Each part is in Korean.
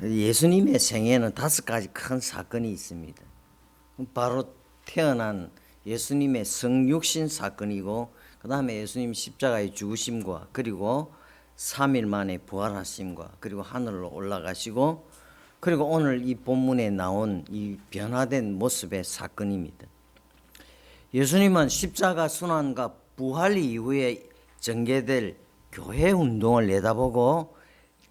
예수님의 생애에는 5가지 큰 사건이 있습니다. 바로 태어난 예수님의 성육신 사건이고, 그 다음에 예수님 십자가의 죽으심과, 그리고 3일 만에 부활하심과, 그리고 하늘로 올라가시고, 그리고 오늘 이 본문에 나온 이 변화된 모습의 사건입니다. 예수님은 십자가 순환과 부활 이후에 전개될 교회 운동을 내다보고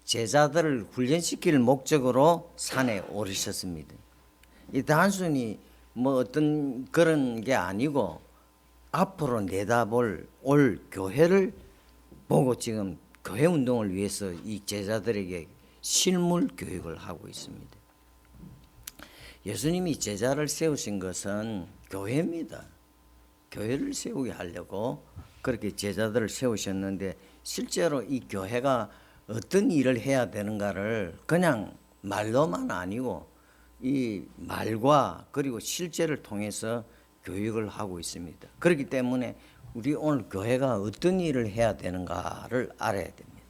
제자들을 훈련시킬 목적으로 산에 오르셨습니다. 이 단순히 뭐 어떤 그런 게 아니고 앞으로 내다볼 올 교회를 보고 지금 교회 운동을 위해서 이 제자들에게 실물 교육을 하고 있습니다. 예수님이 제자를 세우신 것은 교회입니다. 교회를 세우게 하려고 그렇게 제자들을 세우셨는데, 실제로 이 교회가 어떤 일을 해야 되는가를 그냥 말로만 아니고 이 말과 그리고 실제를 통해서 교육을 하고 있습니다. 그렇기 때문에 우리 오늘 교회가 어떤 일을 해야 되는가를 알아야 됩니다.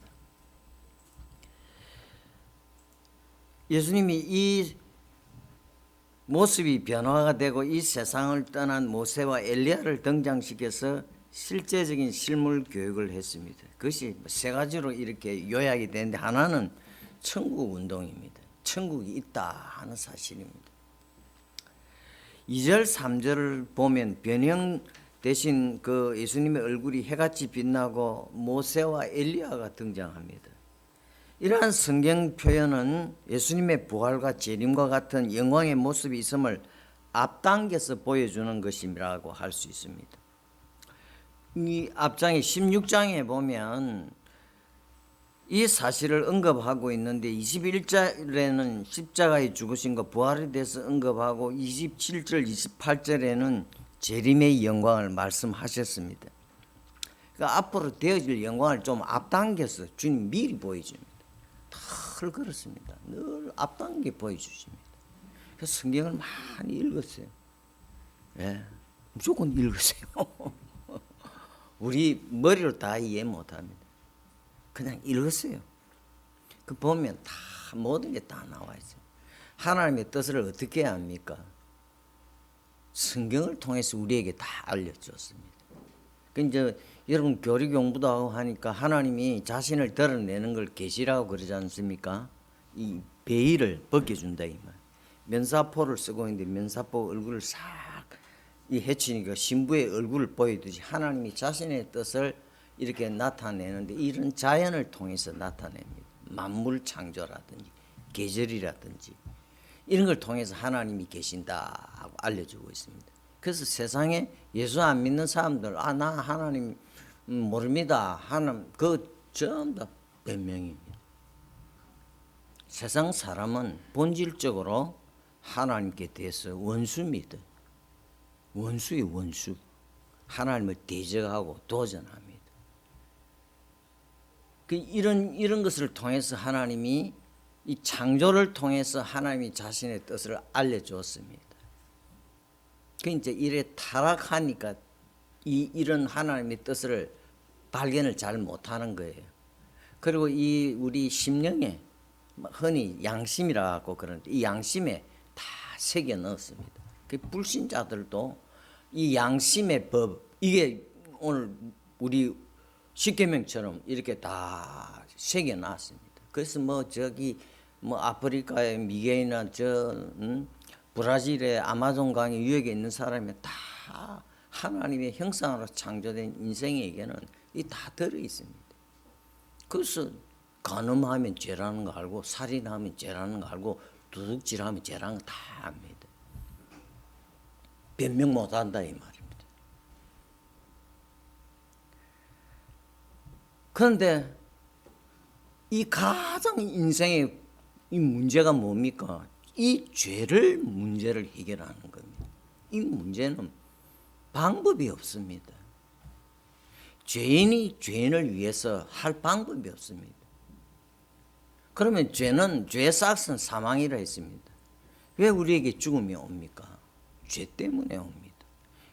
예수님이 이 모습이 변화가 되고 이 세상을 떠난 모세와 엘리야를 등장시켜서 실제적인 실물 교육을 했습니다. 그것이 3가지로 이렇게 요약이 되는데, 하나는 천국 운동입니다. 천국이 있다 하는 사실입니다. 2절 3절을 보면 변형 대신 그 예수님의 얼굴이 해같이 빛나고 모세와 엘리야가 등장합니다. 이러한 성경 표현은 예수님의 부활과 재림과 같은 영광의 모습이 있음을 앞당겨서 보여주는 것이라고 할 수 있습니다. 이 앞장에 16장에 보면 이 사실을 언급하고 있는데, 21절에는 십자가의 죽으심과 부활에 대해서 언급하고 27절 28절에는 재림의 영광을 말씀하셨습니다. 그러니까 앞으로 되어질 영광을 좀 앞당겨서 주님 미리 보여줍니다. 늘 그렇습니다. 늘 앞당겨 보여주십니다. 그래서 성경을 많이 읽으세요. 예, 무조건 읽으세요. 우리 머리로 다 이해 못합니다. 그냥 읽으세요. 그 보면 다 모든 게 다 나와 있어요. 하나님의 뜻을 어떻게 해야 합니까? 성경을 통해서 우리에게 다 알려줬습니다. 그 이제 여러분 교리 공부도 하고 하니까 하나님이 자신을 드러내는 걸 계시라고 그러지 않습니까? 이 베일을 벗겨준다 이 말. 면사포를 쓰고 있는데 면사포 얼굴을 싹 이 해치니까 신부의 얼굴을 보이듯이 하나님이 자신의 뜻을 이렇게 나타내는데, 이런 자연을 통해서 나타냅니다. 만물 창조라든지 계절이라든지 이런 걸 통해서 하나님이 계신다 하고 알려주고 있습니다. 그래서 세상에 예수 안 믿는 사람들, 나 하나님 모릅니다 하는 그 전부 다 변명입니다. 세상 사람은 본질적으로 하나님께 대해서 원수입니다. 원수의 원수. 하나님을 대적하고 도전합니다. 이런 것을 통해서 하나님이 이 창조를 통해서 하나님이 자신의 뜻을 알려주었습니다. 그 이제 이래 타락하니까 이런 하나님의 뜻을 발견을 잘 못하는 거예요. 그리고 이 우리 심령에 흔히 양심이라고 그러는데, 이 양심에 다 새겨 넣었습니다. 그 불신자들도 이 양심의 법, 이게 오늘 우리 십계명처럼 이렇게 다 새겨 놨습니다. 그래서 저기 아프리카의 미개나 브라질의 아마존 강의 유역에 있는 사람이 다 하나님의 형상으로 창조된 인생에게는 이 다 들어 있습니다. 그래서 간음하면 죄라는 거 알고, 살인하면 죄라는 거 알고, 도둑질하면 죄라는 거 다 압니다. 변명 못한다 이 말입니다. 그런데 이 가장 인생의 이 문제가 뭡니까? 이 죄를 문제를 해결하는 겁니다. 이 문제는 방법이 없습니다. 죄인이 죄인을 위해서 할 방법이 없습니다. 그러면 죄의 싹은 사망이라 했습니다. 왜 우리에게 죽음이 옵니까? 죄 때문에 옵니다.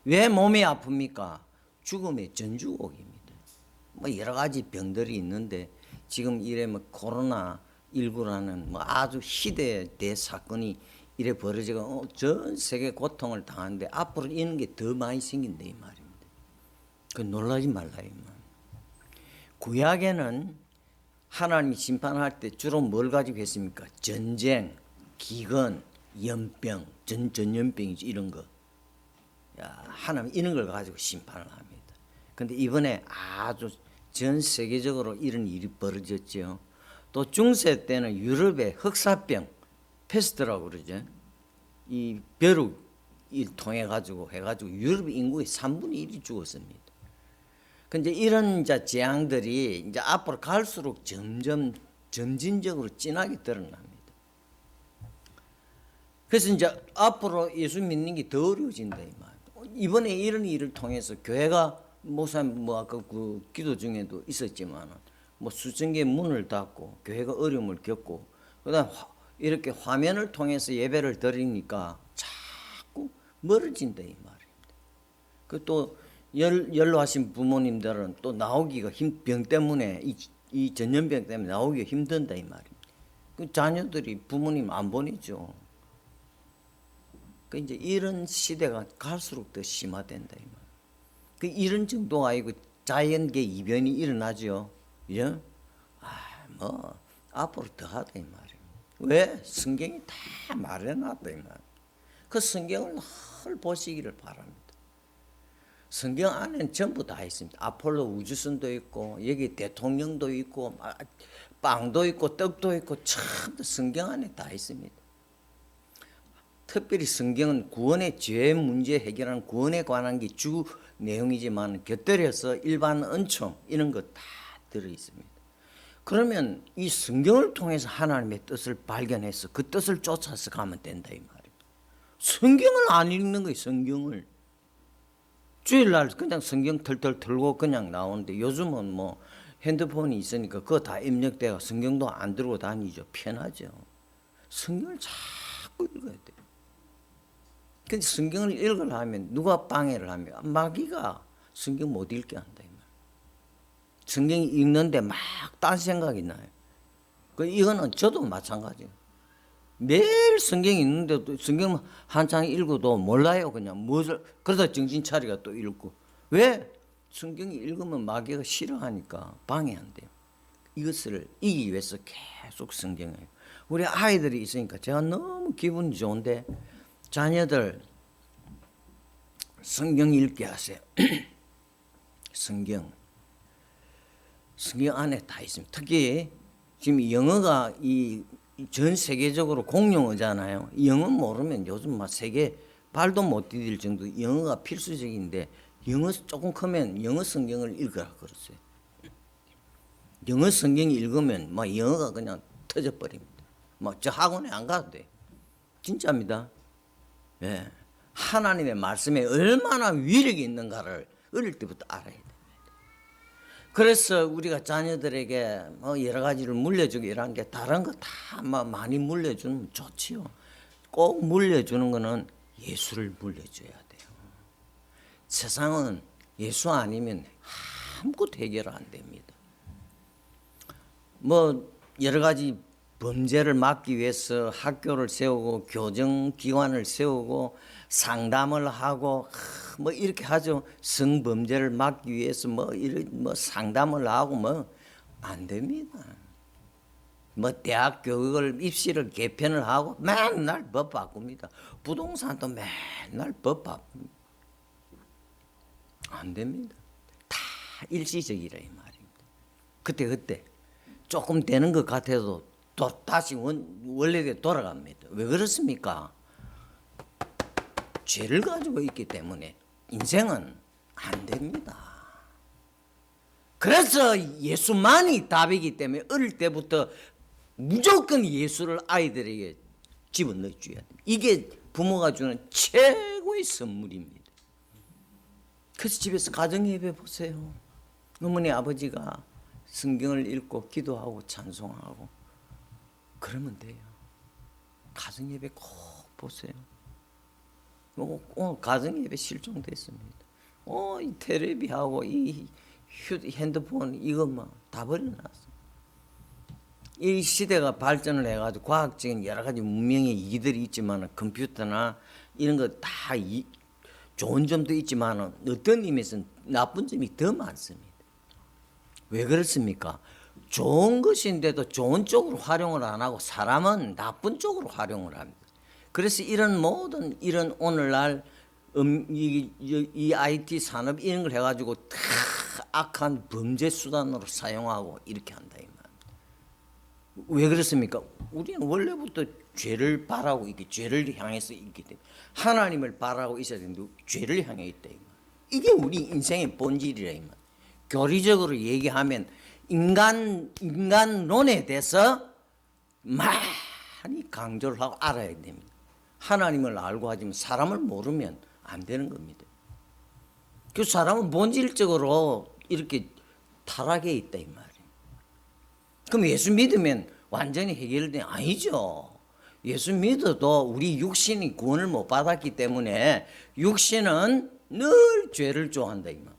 왜 몸이 아픕니까? 죽음의 전주곡입니다. 여러 가지 병들이 있는데, 지금 이래 코로나 19라는 뭐 아주 희대의 대사건이 이래 벌어지고 전 세계 고통을 당하는데 앞으로 이런 게 더 많이 생긴다 이 말입니다. 그 놀라지 말라 이 말. 구약에는 하나님이 심판할 때 주로 뭘 가지고 했습니까? 전쟁, 기근, 연병, 전염병이지 이런 거. 야, 하나님 이런 걸 가지고 심판을 합니다. 그런데 이번에 아주 전 세계적으로 이런 일이 벌어졌죠. 또 중세 때는 유럽의 흑사병, 패스트라고 그러죠. 이 벼룩을 통해 가지고 해가지고 유럽 인구의 3분의 1이 죽었습니다. 근데 이런 이제 재앙들이 이제 앞으로 갈수록 점점 점진적으로 진하게 드러납니다. 그래서 이제 앞으로 예수 믿는 게 더 어려워진다 이 말. 이번에 이런 일을 통해서 교회가 목사님 뭐 아까 그 기도 중에도 있었지만 뭐 수천 개의 문을 닫고 교회가 어려움을 겪고 그다음 이렇게 화면을 통해서 예배를 드리니까 자꾸 멀어진다 이 말입니다. 그 또 연로하신 부모님들은 또 나오기가 병 때문에 이 전염병 때문에 나오기가 힘든다 이 말입니다. 그 자녀들이 부모님 안 보내죠. 그 이제 이런 시대가 갈수록 더 심화된다 이 말. 그 이런 정도가 아니고 자연계 이변이 일어나죠. 예? 뭐 앞으로 더 하다 이 말이에요. 왜? 성경이 다 말해놨다 이 말. 그 성경을 늘 보시기를 바랍니다. 성경 안에는 전부 다 있습니다. 아폴로 우주선도 있고 여기 대통령도 있고 빵도 있고 떡도 있고 전부 성경 안에 다 있습니다. 특별히 성경은 구원의 죄 문제 해결하는 구원에 관한 게 주 내용이지만 곁들여서 일반 은총 이런 거 다 들어 있습니다. 그러면 이 성경을 통해서 하나님의 뜻을 발견해서 그 뜻을 쫓아서 가면 된다 이 말이에요. 성경을 안 읽는 거예요. 성경을 주일날 그냥 성경 털털 털고 그냥 나오는데 요즘은 뭐 핸드폰이 있으니까 그거 다 입력돼가 성경도 안 들고 다니죠. 편하죠. 성경을 자꾸 읽어야 돼요. 근데 성경을 읽으려면 누가 방해를 하면 마귀가 성경 못 읽게 한다 이 말. 성경 읽는데 막 딴 생각이 나요. 그 이거는 저도 마찬가지예요. 매일 성경 읽는데도 성경 한 장 읽어도 몰라요 그냥 무엇을. 그러다 정신 차리가 또 읽고. 왜? 성경이 읽으면 마귀가 싫어하니까 방해한대요. 이것을 이기기 위해서 계속 성경을. 우리 아이들이 있으니까 제가 너무 기분이 좋은데 자녀들 성경 읽게 하세요. 성경 안에 다 있습니다. 특히 지금 영어가 이 전 세계적으로 공용어잖아요. 영어 모르면 요즘 막 세계 발도 못 디딜 정도 영어가 필수적인데 영어 조금 크면 영어 성경을 읽으라 그랬어요. 영어 성경 읽으면 막 영어가 그냥 터져버립니다. 막 저 학원에 안 가도 돼. 진짜입니다. 예. 하나님의 말씀에 얼마나 위력이 있는가를 어릴 때부터 알아야 됩니다. 그래서 우리가 자녀들에게 여러 가지를 물려주고 이런 게 다른 거 다 많이 물려주면 좋지요. 꼭 물려주는 거는 예수를 물려줘야 돼요. 세상은 예수 아니면 아무것도 해결 안 됩니다. 뭐 여러 가지 범죄를 막기 위해서 학교를 세우고 교정기관을 세우고 상담을 하고 뭐 이렇게 하죠. 성범죄를 막기 위해서 뭐 상담을 하고 뭐 안 됩니다. 뭐 대학 교육을 입시를 개편을 하고 맨날 법 바꿉니다. 부동산도 맨날 법 바꿉니다. 안 됩니다. 다 일시적이라 이 말입니다. 그때 조금 되는 것 같아도 또 다시 원래대로 돌아갑니다. 왜 그렇습니까? 죄를 가지고 있기 때문에 인생은 안 됩니다. 그래서 예수만이 답이기 때문에 어릴 때부터 무조건 예수를 아이들에게 집어넣어줘야 됩니다. 이게 부모가 주는 최고의 선물입니다. 그래서 집에서 가정예배 보세요. 어머니 아버지가 성경을 읽고 기도하고 찬송하고 그러면 돼요. 가정예배 꼭 보세요. 오늘 가정예배 실종됐습니다. 이 텔레비하고 이 핸드폰 이것만 다 버려놨어. 이 시대가 발전을 해가지고 과학적인 여러 가지 문명의 이익들이 있지만 컴퓨터나 이런 거 다 좋은 점도 있지만 어떤 의미에서는 나쁜 점이 더 많습니다. 왜 그렇습니까? 좋은 것인데도 좋은 쪽으로 활용을 안 하고 사람은 나쁜 쪽으로 활용을 합니다. 그래서 이런 모든 이런 오늘날 이 IT 산업 이런 걸 해가지고 다 악한 범죄 수단으로 사용하고 이렇게 한다 이 말. 왜 그렇습니까? 우리는 원래부터 죄를 바라고 있기, 죄를 향해서 있기 때문에 하나님을 바라고 있어야 되는데 죄를 향해 있다 이 말. 이게 우리 인생의 본질이라 이 말. 교리적으로 얘기하면 인간론에 대해서 많이 강조를 하고 알아야 됩니다. 하나님을 알고 하지만 사람을 모르면 안 되는 겁니다. 그 사람은 본질적으로 이렇게 타락해 있다 이 말이에요. 그럼 예수 믿으면 완전히 해결된 아니죠. 예수 믿어도 우리 육신이 구원을 못 받았기 때문에 육신은 늘 죄를 좋아한다 이 말.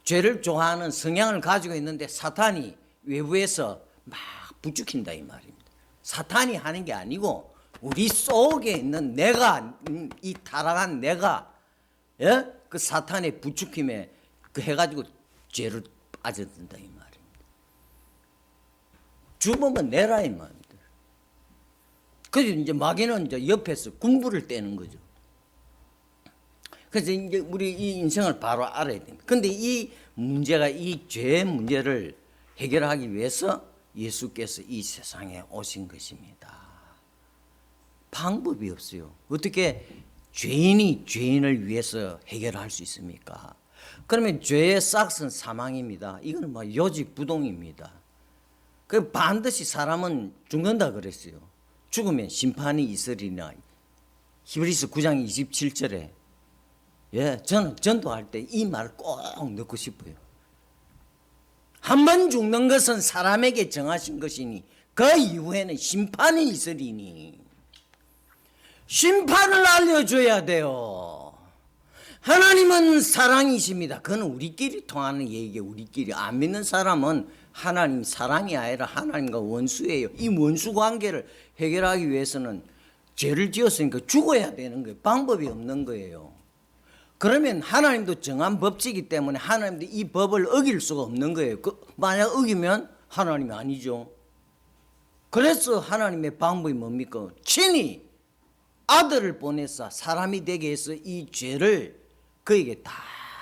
죄를 좋아하는 성향을 가지고 있는데 사탄이 외부에서 막 부추긴다 이 말입니다. 사탄이 하는 게 아니고 우리 속에 있는 내가, 이 타락한 내가, 예? 그 사탄의 부추김에 그 해가지고 죄를 빠져든다 이 말입니다. 주범은 내라 이 말입니다. 그래서 이제 마귀는 이제 옆에서 군부를 떼는 거죠. 그래서 이제 우리 이 인생을 바로 알아야 됩니다. 근데 이 문제가 이 죄의 문제를 해결하기 위해서 예수께서 이 세상에 오신 것입니다. 방법이 없어요. 어떻게 죄인이 죄인을 위해서 해결할 수 있습니까? 그러면 죄의 싹은 사망입니다. 이거는 뭐 요직부동입니다. 그 반드시 사람은 죽는다 그랬어요. 죽으면 심판이 있으리나. 히브리서 9장 27절에 예, 저는 전도할 때 이 말을 꼭 넣고 싶어요. 한 번 죽는 것은 사람에게 정하신 것이니 그 이후에는 심판이 있으리니. 심판을 알려줘야 돼요. 하나님은 사랑이십니다. 그건 우리끼리 통하는 얘기예요. 우리끼리. 안 믿는 사람은 하나님 사랑이 아니라 하나님과 원수예요. 이 원수 관계를 해결하기 위해서는 죄를 지었으니까 죽어야 되는 거예요. 방법이 없는 거예요. 그러면 하나님도 정한 법칙이기 때문에 하나님도 이 법을 어길 수가 없는 거예요. 만약 어기면 하나님이 아니죠. 그래서 하나님의 방법이 뭡니까? 친히 아들을 보내서 사람이 되게 해서 이 죄를 그에게 다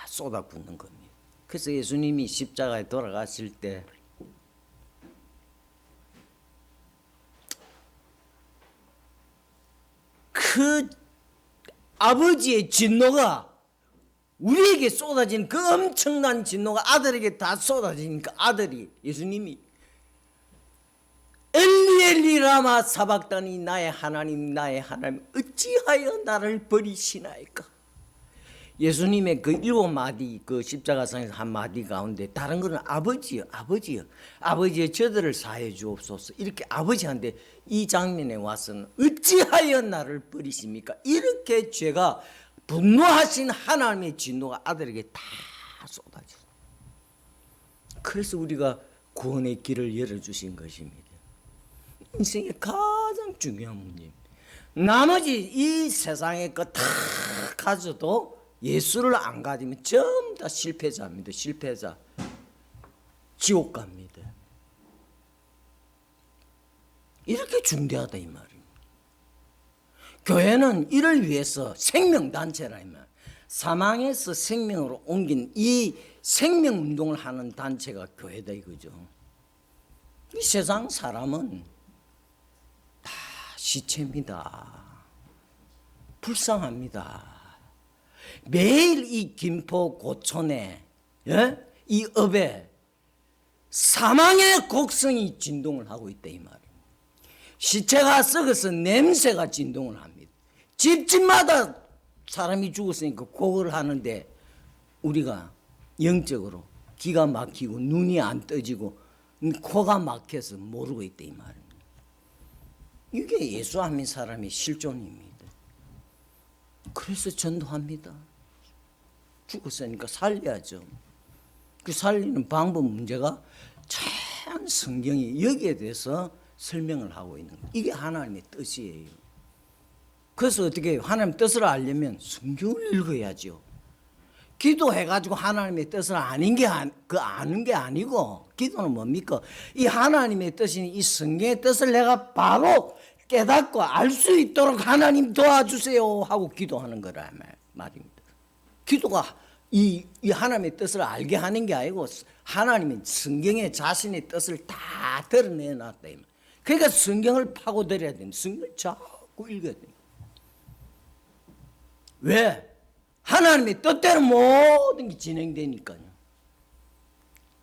쏟아붓는 겁니다. 그래서 예수님이 십자가에 돌아가실 때 그 아버지의 진노가 우리에게 쏟아진 그 엄청난 진노가 아들에게 다 쏟아지니까 아들이 예수님이 엘리 엘리 라마 사박다니 나의 하나님 어찌하여 나를 버리시나이까. 예수님의 그 7마디 그 십자가상에서 한 마디 가운데 다른 거는 아버지여 저들을 사해 주옵소서 이렇게 아버지한테 이 장면에 와서는 어찌하여 나를 버리십니까 이렇게 죄가 분노하신 하나님의 진노가 아들에게 다 쏟아졌어요. 그래서 우리가 구원의 길을 열어주신 것입니다. 인생의 가장 중요한 문제입니다. 나머지 이 세상의 것 다 가져도 예수를 안 가지면 전부 다 실패자입니다. 실패자. 지옥 갑니다. 이렇게 중대하다 이 말입니다. 교회는 이를 위해서 생명단체라 이 말. 사망에서 생명으로 옮긴 이 생명운동을 하는 단체가 교회다 이거죠. 이 세상 사람은 다 시체입니다. 불쌍합니다. 매일 이 김포 고촌에 이 읍에 사망의 곡성이 진동을 하고 있다 이 말입니다. 시체가 썩어서 냄새가 진동을 합니다. 집집마다 사람이 죽었으니까 그걸 하는데 우리가 영적으로 기가 막히고 눈이 안 떠지고 코가 막혀서 모르고 있다 이 말입니다. 이게 예수 안 믿는 사람의 실존입니다. 그래서 전도합니다. 죽었으니까 살려야죠. 그 살리는 방법 문제가 참 성경이 여기에 대해서 설명을 하고 있는 거예요. 이게 하나님의 뜻이에요. 그래서 어떻게 하나님 뜻을 알려면 성경을 읽어야죠. 기도해가지고 하나님의 뜻을 아는 게 아니고, 기도는 뭡니까? 이 하나님의 뜻인 이 성경의 뜻을 내가 바로 깨닫고 알 수 있도록 하나님 도와주세요 하고 기도하는 거라 말입니다. 기도가 이 하나님의 뜻을 알게 하는 게 아니고 하나님이 성경에 자신의 뜻을 다 드러내놨다. 그러니까 성경을 파고들여야 됩니다. 성경을 자꾸 읽어야 됩니다. 왜? 하나님의 뜻대로 모든 게 진행되니까요.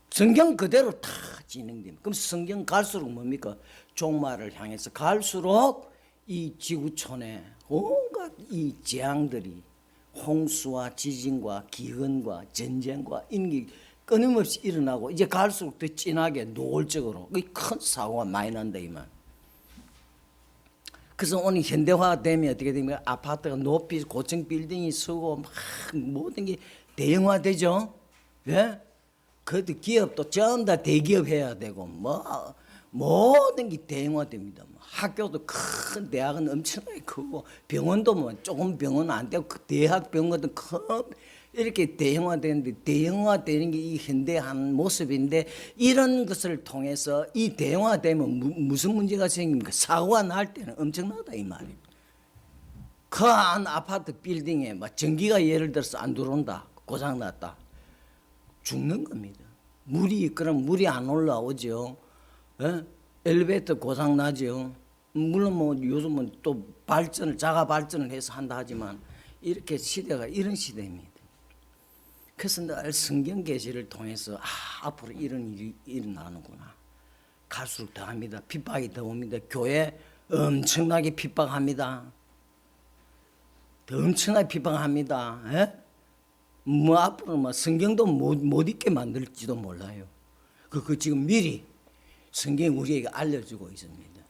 성경 그대로 다 진행됩니다. 그럼 성경 갈수록 뭡니까? 종말을 향해서 갈수록 이 지구촌에 온갖 이 재앙들이 홍수와 지진과 기근과 전쟁과 인기 끊임없이 일어나고 이제 갈수록 더 진하게 노골적으로 큰 사고가 많이 난다 이 말. 그래서 오늘 현대화가 되면 어떻게 됩니까? 아파트가 높이 고층 빌딩이 서고 막 모든 게 대형화되죠. 예? 그것도 기업도 전부 다 대기업 해야 되고 뭐 모든 게 대형화됩니다. 학교도 큰 대학은 엄청나게 크고 병원도 뭐 조금 병원 안 되고 그 대학 병원도 큰 이렇게 대형화되는데 대형화되는 게 이 현대한 모습인데 이런 것을 통해서 이 대형화되면 무슨 문제가 생깁니까? 사고가 날 때는 엄청나다 이 말입니다. 그 한 아파트 빌딩에 막 전기가 예를 들어서 안 들어온다, 고장 났다, 죽는 겁니다. 그럼 물이 안 올라오죠. 예? 엘리베이터 고장 나죠. 물론 뭐 요즘은 또 자가 발전을 해서 한다 하지만 이렇게 시대가 이런 시대입니다. 그래서 늘 성경 계시를 통해서 앞으로 이런 일이 일어나는구나. 갈수록 더합니다. 핍박이 더 옵니다. 교회 엄청나게 핍박합니다. 엄청나게 핍박합니다. 에? 뭐 앞으로 뭐 성경도 못 읽게 만들지도 몰라요. 그 지금 미리 성경이 우리에게 알려주고 있습니다.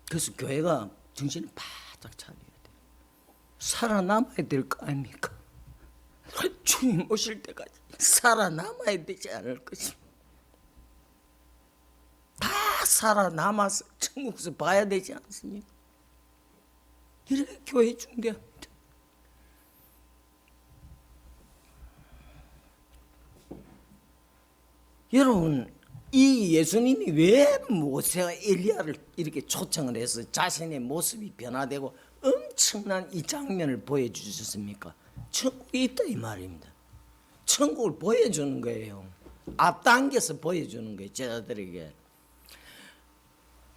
그래서 교회가 정신을 바짝 차려야 돼요. 살아남아야 될 거 아닙니까? 주님 오실 때까지 살아남아야 되지 않을 것입니다. 다 살아남아서 천국에서 봐야 되지 않습니까? 이렇게 교회 중대합니다. 여러분, 이 예수님이 왜 모세와 엘리야를 이렇게 초청을 해서 자신의 모습이 변화되고 엄청난 이 장면을 보여주셨습니까? 천국이 있다 이 말입니다. 천국을 보여주는 거예요. 앞당겨서 보여주는 거예요, 제자들에게.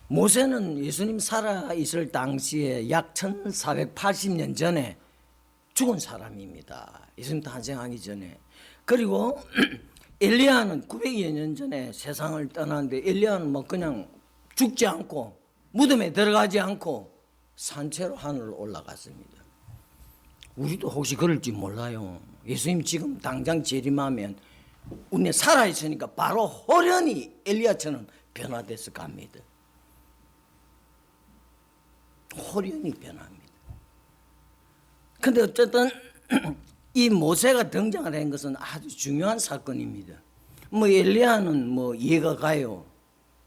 모세는 예수님 살아있을 당시에 약 1480년 전에 죽은 사람입니다. 예수님 탄생하기 전에. 그리고 엘리야는 900여 년 전에 세상을 떠났는데 엘리야는 뭐 그냥 죽지 않고 무덤에 들어가지 않고 산채로 하늘을 올라갔습니다. 우리도 혹시 그럴지 몰라요. 예수님 지금 당장 재림하면 우리 살아있으니까 바로 호련히 엘리야처럼 변화돼서 갑니다. 호련히 변합니다. 근데 어쨌든 이 모세가 등장을 한 것은 아주 중요한 사건입니다. 뭐 엘리야는 뭐 이해가 가요.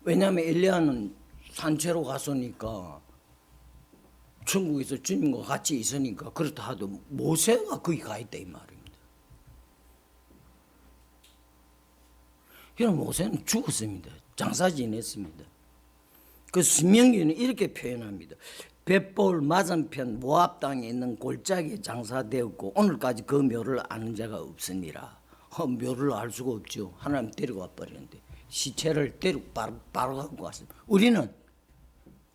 왜냐하면 엘리야는 산채로 갔으니까 천국에서 주님과 같이 있으니까 그렇다 하도 모세가 거기 가 있다 이 말입니다. 그럼 모세는 죽었습니다. 장사 지냈습니다. 그 신명기는 이렇게 표현합니다. 벳볼 맞은편 모압 땅에 있는 골짜기에 장사되었고 오늘까지 그 묘를 아는 자가 없으니라. 묘를 알 수가 없죠. 하나님 데리고 와버렸는데 시체를 데리고 바로 갖고 왔습니다. 우리는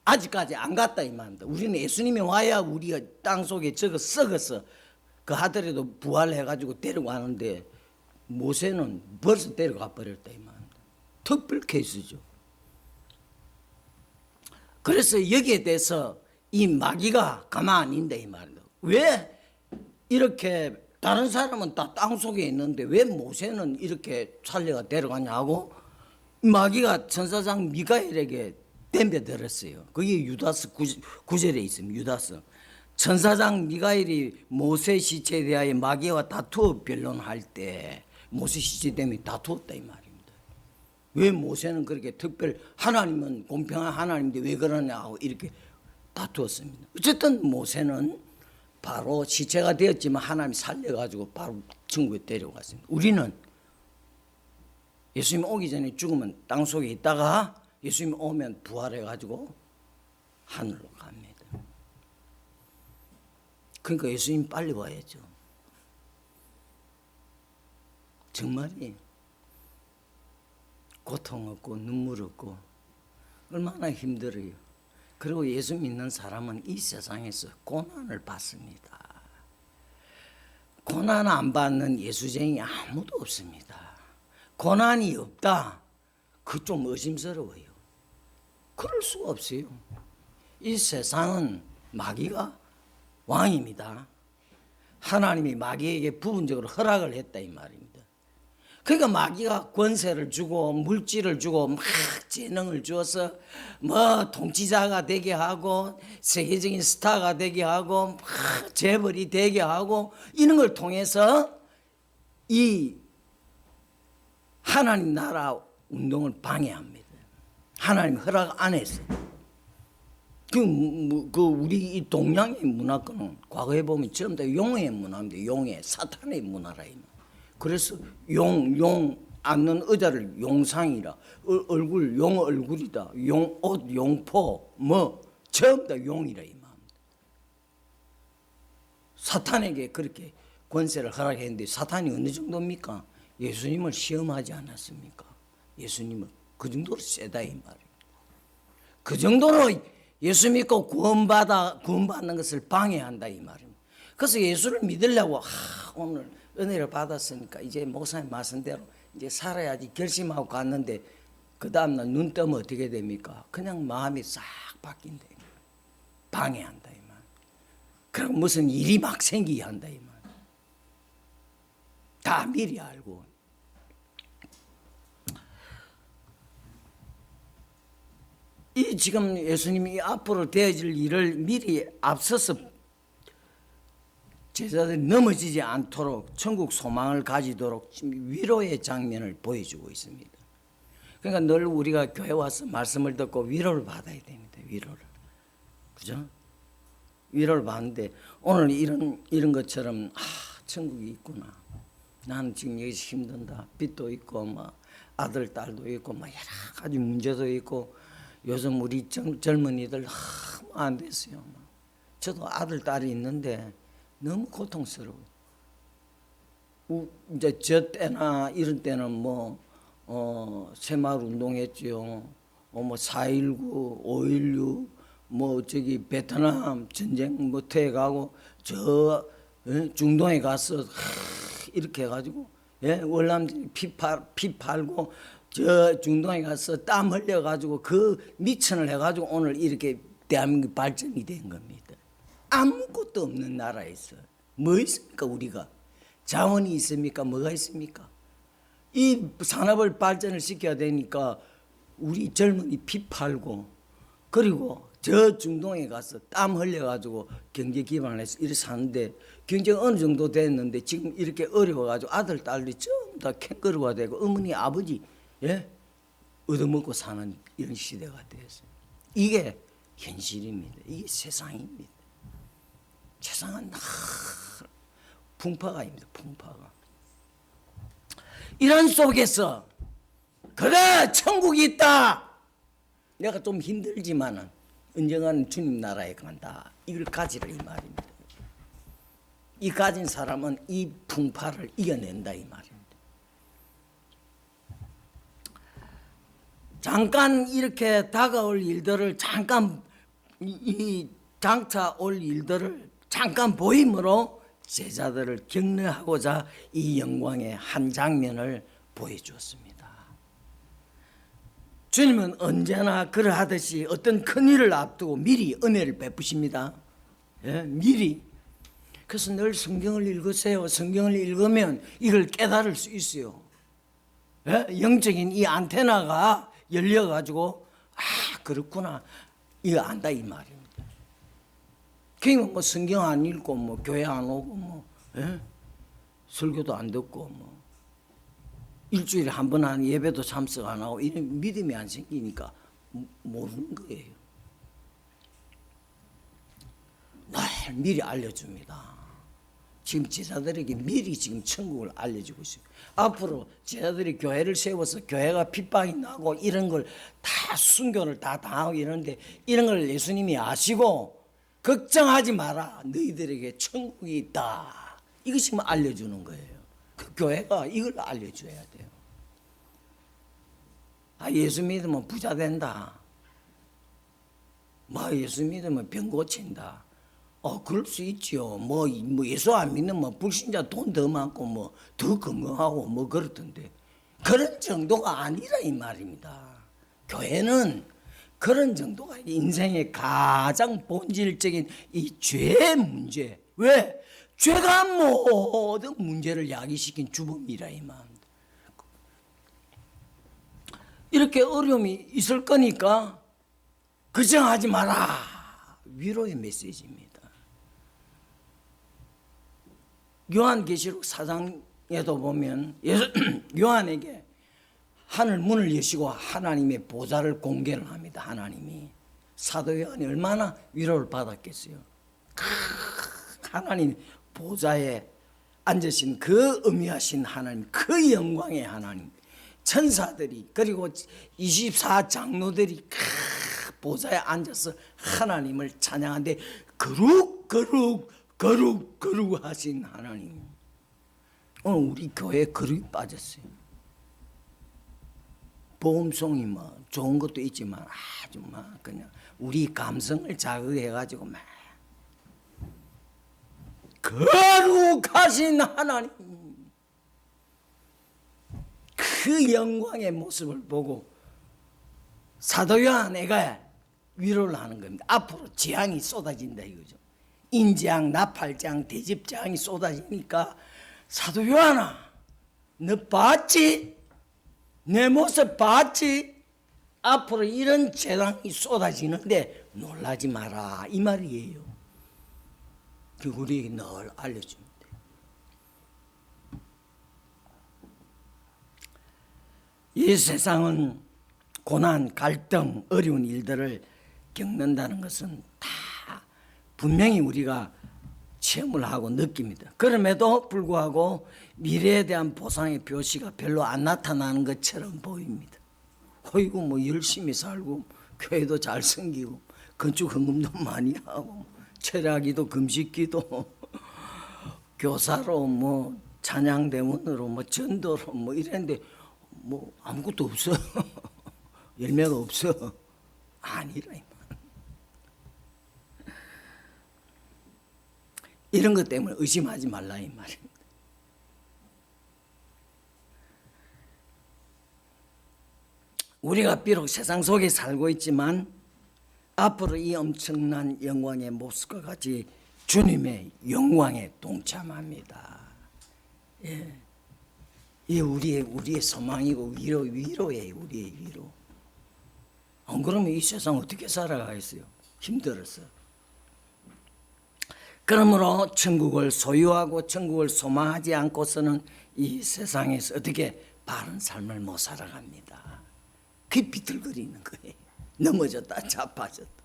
아직까지 안 갔다 이 말입니다. 우리는 예수님이 와야 우리가 땅속에 썩어서 그 하더라도 부활해가지고 데리고 가는데 모세는 벌써 데려가 버렸다 이 말입니다. 특별 케이스죠. 그래서 여기에 대해서 이 마귀가 가만 안 있다 이 말입니다. 왜 이렇게 다른 사람은 다 땅속에 있는데 왜 모세는 이렇게 살려가 데려가냐고 마귀가 천사장 미가엘에게 덤벼들었어요. 그게 유다서 9절에 있습니다. 유다서. 천사장 미가엘이 모세 시체에 대하여 마귀와 다투어 변론할 때 모세 시체 때문에 다투었다 이 말입니다. 왜 모세는 그렇게 특별 하나님은 공평한 하나님인데 왜 그러냐 하고 이렇게 다투었습니다. 어쨌든 모세는 바로 시체가 되었지만 하나님이 살려가지고 바로 천국에 데려갔습니다. 우리는 예수님 오기 전에 죽으면 땅속에 있다가 예수님 오면 부활해가지고 하늘로 갑니다. 그러니까 예수님 빨리 와야죠. 정말이 고통 없고 눈물 없고 얼마나 힘들어요. 그리고 예수 믿는 사람은 이 세상에서 고난을 받습니다. 고난 안 받는 예수쟁이 아무도 없습니다. 고난이 없다. 그 좀 의심스러워요. 그럴 수가 없어요. 이 세상은 마귀가 왕입니다. 하나님이 마귀에게 부분적으로 허락을 했다 이 말입니다. 그러니까 마귀가 권세를 주고 물질을 주고 막 재능을 주어서 뭐 통치자가 되게 하고 세계적인 스타가 되게 하고 막 재벌이 되게 하고 이런 걸 통해서 이 하나님 나라 운동을 방해합니다. 하나님 허락 안 했어요. 그 우리 이 동양의 문화권은 과거에 보면 전부 다 용의 문화입니다. 용의 사탄의 문화라 이 말. 그래서 용 앉는 의자를 용상이라 얼굴 용 얼굴이다. 용 옷 용포 뭐 전부 다 용이라 이 말입니다. 사탄에게 그렇게 권세를 허락했는데 사탄이 어느 정도입니까? 예수님을 시험하지 않았습니까? 예수님은 그 정도로 세다 이 말입니다. 그 정도로 예수 믿고 구원받는 것을 방해한다 이 말입니다. 그래서 예수를 믿으려고 오늘 은혜를 받았으니까 이제 목사님 말씀대로 이제 살아야지 결심하고 갔는데 그 다음날 눈 뜨면 어떻게 됩니까? 그냥 마음이 싹 바뀐다. 방해한다 이 말. 그리고 무슨 일이 막 생기게 한다 이 말. 다 미리 알고. 이 지금 예수님이 앞으로 되어질 일을 미리 앞서서 제자들이 넘어지지 않도록 천국 소망을 가지도록 위로의 장면을 보여주고 있습니다. 그러니까 늘 우리가 교회 와서 말씀을 듣고 위로를 받아야 됩니다. 위로를. 그죠? 위로를 받는데 오늘 이런 것처럼 천국이 있구나. 나는 지금 여기서 힘든다. 빚도 있고 뭐 아들 딸도 있고 뭐 여러 가지 문제도 있고 요즘 우리 젊은이들 너무 안 됐어요. 저도 아들 딸이 있는데 너무 고통스러워요. 이제 저 때나 이런 때는 새마을 운동했죠. 뭐 4.19, 5.16, 뭐 저기 베트남 전쟁 뭐 퇴가고 저 중동에 가서 이렇게 해가지고 월남 피 팔고 저 중동에 가서 땀 흘려가지고 그 미천을 해가지고 오늘 이렇게 대한민국 발전이 된 겁니다. 아무것도 없는 나라에서 뭐 있습니까 우리가? 자원이 있습니까? 뭐가 있습니까? 이 산업을 발전을 시켜야 되니까 우리 젊은이 피 팔고 그리고 저 중동에 가서 땀 흘려가지고 경제 기반을 해서 이렇게 사는데 경제가 어느 정도 됐는데 지금 이렇게 어려워가지고 아들 딸들이 전부 다 캥거루가 되고 어머니 아버지 얻어먹고 사는 이런 시대가 되었어요. 이게 현실입니다. 이게 세상입니다. 세상은 풍파가입니다. 풍파가. 이런 속에서 그래 천국이 있다. 내가 좀 힘들지만은 언젠가는 주님 나라에 간다. 이걸 가지라 이 말입니다. 이 가진 사람은 이 풍파를 이겨낸다 이 말입니다. 잠깐 이렇게 다가올 일들을 잠깐 이 장차 올 일들을 잠깐 보임으로 제자들을 격려하고자 이 영광의 한 장면을 보여주었습니다. 주님은 언제나 그러하듯이 어떤 큰일을 앞두고 미리 은혜를 베푸십니다. 미리. 그래서 늘 성경을 읽으세요. 성경을 읽으면 이걸 깨달을 수 있어요. 영적인 이 안테나가 열려가지고 그렇구나 이거 안다 이 말입니다. 그러니까 뭐 성경 안 읽고 뭐 교회 안 오고 뭐 설교도 안 듣고 뭐 일주일에 한 번 하는 예배도 참석 안 하고 이런 믿음이 안 생기니까 모르는 거예요. 늘 미리 알려줍니다. 지금 제자들에게 미리 지금 천국을 알려주고 있어요. 앞으로 제자들이 교회를 세워서 교회가 핍박이 나고 이런 걸 다 순교를 다 당하고 이러는데 이런 걸 예수님이 아시고 걱정하지 마라. 너희들에게 천국이 있다. 이거 지금 알려주는 거예요. 그 교회가 이걸 알려줘야 돼요. 아, 예수 믿으면 부자 된다. 예수 믿으면 병 고친다. 그럴 수 있지요. 예수 안 믿는 불신자 돈 더 많고 더 건강하고 그렇던데 그런 정도가 아니라 이 말입니다. 교회는 그런 정도가 인생의 가장 본질적인 이 죄의 문제. 왜? 죄가 모든 문제를 야기시킨 주범이라 이 말입니다. 이렇게 어려움이 있을 거니까 걱정하지 마라. 위로의 메시지입니다. 요한계시록 4장에도 보면 요한에게 하늘 문을 여시고 하나님의 보좌를 공개를 합니다. 하나님이. 사도 요한이 얼마나 위로를 받았겠어요. 하나님 보좌에 앉으신 그 음미하신 하나님, 그 영광의 하나님, 천사들이 그리고 24장로들이 보좌에 앉아서 하나님을 찬양하는데 거룩 하신 하나님. 오늘 우리 교회에 거룩이 빠졌어요. 보험송이 좋은 것도 있지만 아주 그냥 우리 감성을 자극해가지고 거룩하신 하나님, 그 영광의 모습을 보고 사도 요한애가 위로를 하는 겁니다. 앞으로 재앙이 쏟아진다 이거죠. 인재앙, 나팔장, 대집장이 쏟아지니까 사도 요한아, 너 봤지? 내 모습 봤지? 앞으로 이런 재앙이 쏟아지는데 놀라지 마라 이 말이에요. 그 우리에게 늘 알려줍니다. 이 세상은 고난, 갈등, 어려운 일들을 겪는다는 것은 다 분명히 우리가 체험을 하고 느낍니다. 그럼에도 불구하고 미래에 대한 보상의 표시가 별로 안 나타나는 것처럼 보입니다. 어이구 열심히 살고 교회도 잘 섬기고 건축 헌금도 많이 하고 철학기도 금식기도 교사로 찬양대원으로 전도로 이랬는데 아무것도 없어. 열매가 없어. 아니라 이런 것 때문에 의심하지 말라 이 말입니다. 우리가 비록 세상 속에 살고 있지만 앞으로 이 엄청난 영광의 모습과 같이 주님의 영광에 동참합니다. 예, 이 우리의 소망이고 위로예요. 우리의 위로. 안 그러면 이 세상 어떻게 살아가겠어요? 힘들어서. 그러므로 천국을 소유하고 천국을 소망하지 않고서는 이 세상에서 어떻게 바른 삶을 못 살아갑니다. 그게 비틀거리는 거예요. 넘어졌다 자빠졌다.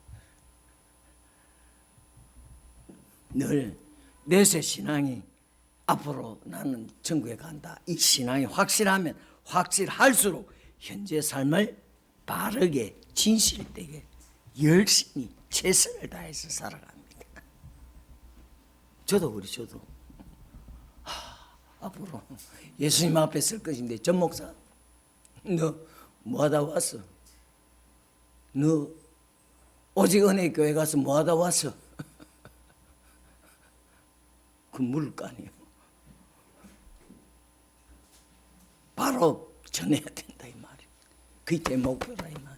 늘 내세 신앙이 앞으로 나는 천국에 간다. 이 신앙이 확실하면 확실할수록 현재 삶을 바르게 진실되게 열심히 최선을 다해서 살아갑니다. 저도 앞으로 예수님 앞에 설 것인데 전 목사 너 뭐하다 왔어? 너 오직 은혜 교회 가서 뭐하다 왔어? 그 물을 거 아니에요. 바로 전해야 된다 이 말이에요. 그게 제 목표라 이 말.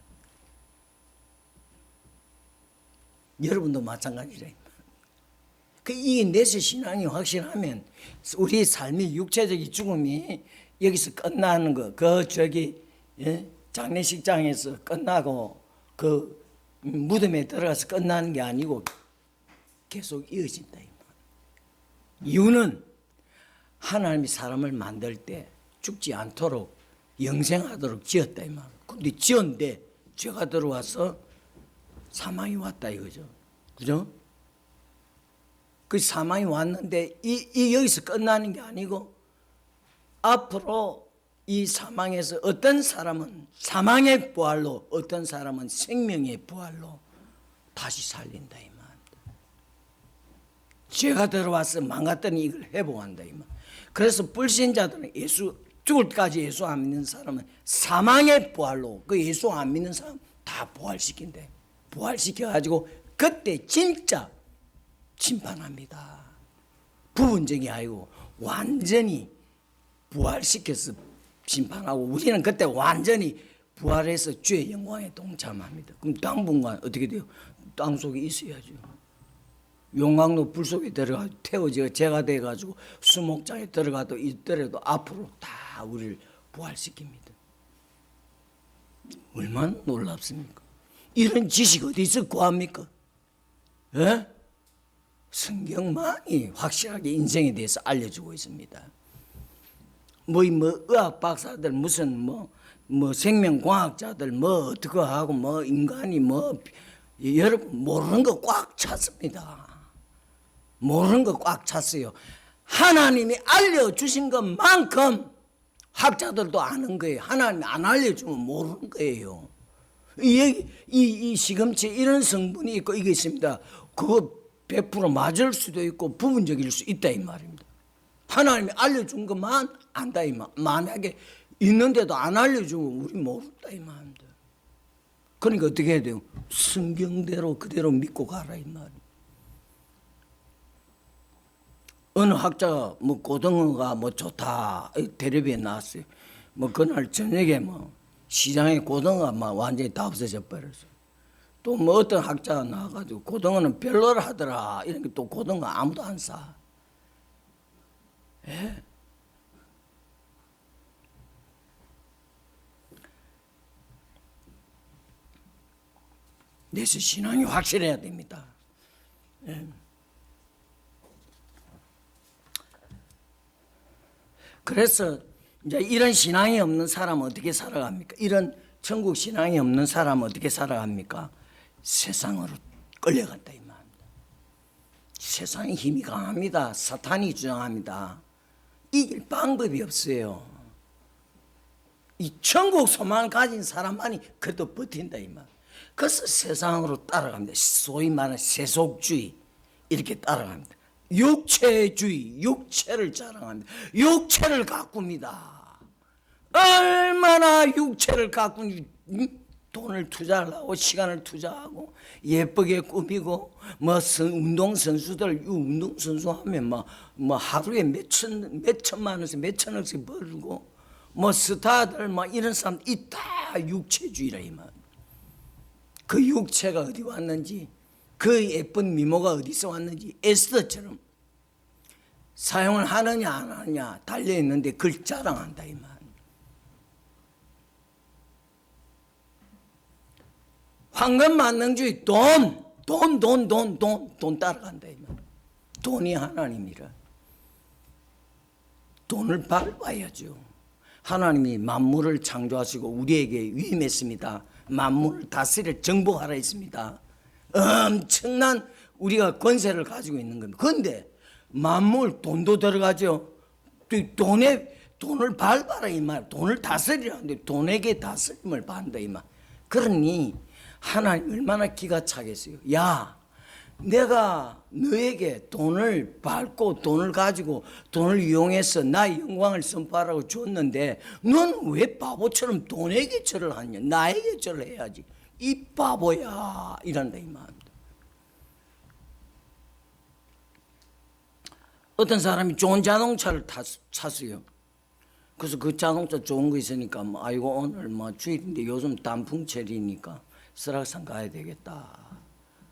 여러분도 마찬가지라 이 말. 이 내세 신앙이 확실하면 우리 삶이 육체적인 죽음이 여기서 끝나는 거, 장례식장에서 끝나고 그 무덤에 들어가서 끝나는 게 아니고 계속 이어진다 이 말. 이유는 하나님이 사람을 만들 때 죽지 않도록 영생하도록 지었다 이 말. 근데 지었는데 죄가 들어와서 사망이 왔다 이거죠. 그죠? 그 사망이 왔는데 이 여기서 끝나는 게 아니고 앞으로 이 사망에서 어떤 사람은 사망의 부활로, 어떤 사람은 생명의 부활로 다시 살린다 이 말. 죄가 들어와서 망갔더니 이걸 회복한다 이 말. 그래서 불신자들은 예수 죽을 때까지 예수 안 믿는 사람은 사망의 부활로, 그 예수 안 믿는 사람 다 부활시킨대. 부활시켜가지고 그때 진짜 심판합니다. 부분적이 아니고 완전히 부활시켜서 심판하고, 우리는 그때 완전히 부활해서 주의 영광에 동참합니다. 그럼 당분간 어떻게 돼요? 땅 속에 있어야죠. 용광로 불 속에 들어가 태워져 죄가 돼가지고 수목장에 들어가도 있더라도 앞으로 다 우리를 부활시킵니다. 얼마나 놀랍습니까? 이런 지식 어디서 구합니까? 예? 성경만이 확실하게 인생에 대해서 알려주고 있습니다. 뭐 의학 박사들 무슨 뭐 생명과학자들 뭐 어떻게 하고 뭐 인간이 뭐 여러분 모르는 거 꽉 찼습니다. 모르는 거 꽉 찼어요. 하나님이 알려주신 것만큼 학자들도 아는 거예요. 하나님이 안 알려주면 모르는 거예요. 이 시금치에 이런 성분이 있고 이게 있습니다. 그거 100% 맞을 수도 있고 부분적일 수 있다 이 말입니다. 하나님이 알려준 것만 안다 이 말. 만약에 있는데도 안 알려주면 우리 모른다 이 말입니다. 그러니까 어떻게 해야 돼요? 성경대로 그대로 믿고 가라 이 말입니다. 어느 학자가 뭐 고등어가 뭐 좋다 텔레비에 나왔어요. 뭐 그날 저녁에 뭐 시장에 고등어가 막 완전히 다 없어져 버렸어요. 또 뭐 어떤 학자가 나와가지고 고등어는 별로라 하더라. 이런 게 또 고등어 아무도 안 사. 예? 내서 신앙이 확실해야 됩니다. 예. 그래서 이제 이런 신앙이 없는 사람은 어떻게 살아갑니까? 이런 천국 신앙이 없는 사람은 어떻게 살아갑니까? 세상으로 끌려간다 이 말입니다. 세상의 힘이 강합니다. 사탄이 주장합니다. 이길 방법이 없어요. 이 천국 소망을 가진 사람만이 그래도 버틴다 이 말. 그래서 세상으로 따라갑니다. 소위 말하는 세속주의 이렇게 따라갑니다. 육체주의, 육체를 자랑합니다. 육체를 가꿉니다. 얼마나 육체를 가꾸니 돈을 투자하고 시간을 투자하고 예쁘게 꾸미고 뭐 운동선수들 운동선수 하면 뭐 하루에 몇 천만 원씩 몇 천억씩 벌고 뭐 스타들 뭐 이런 사람 이 다 육체주의라 이 말. 그 육체가 어디 왔는지 그 예쁜 미모가 어디서 왔는지 에스더처럼 사용을 하느냐 안 하느냐 달려있는데 그걸 자랑한다 이 말. 황금만능주의 돈 따라간다 이 말. 돈이 하나님이라. 돈을 밟아야죠. 하나님이 만물을 창조하시고 우리에게 위임했습니다. 만물을 다스려 정복하라 했습니다. 엄청난 우리가 권세를 가지고 있는 겁니다. 그런데 만물 돈도 들어가죠. 돈을 밟아라 이 말. 돈을 다스리라는데 돈에게 다스림을 받는다 이 말. 그러니 하나님 얼마나 기가 차겠어요. 야, 내가 너에게 돈을 밟고 돈을 가지고 돈을 이용해서 나의 영광을 선포하라고 줬는데 넌 왜 바보처럼 돈에게 절을 하냐. 나에게 절을 해야지. 이 바보야 이란다 이 말입니다. 어떤 사람이 좋은 자동차를 탔어요. 그래서 그 자동차 좋은 거 있으니까 아이고 오늘 주일인데 요즘 단풍철이니까 설악산 가야 되겠다.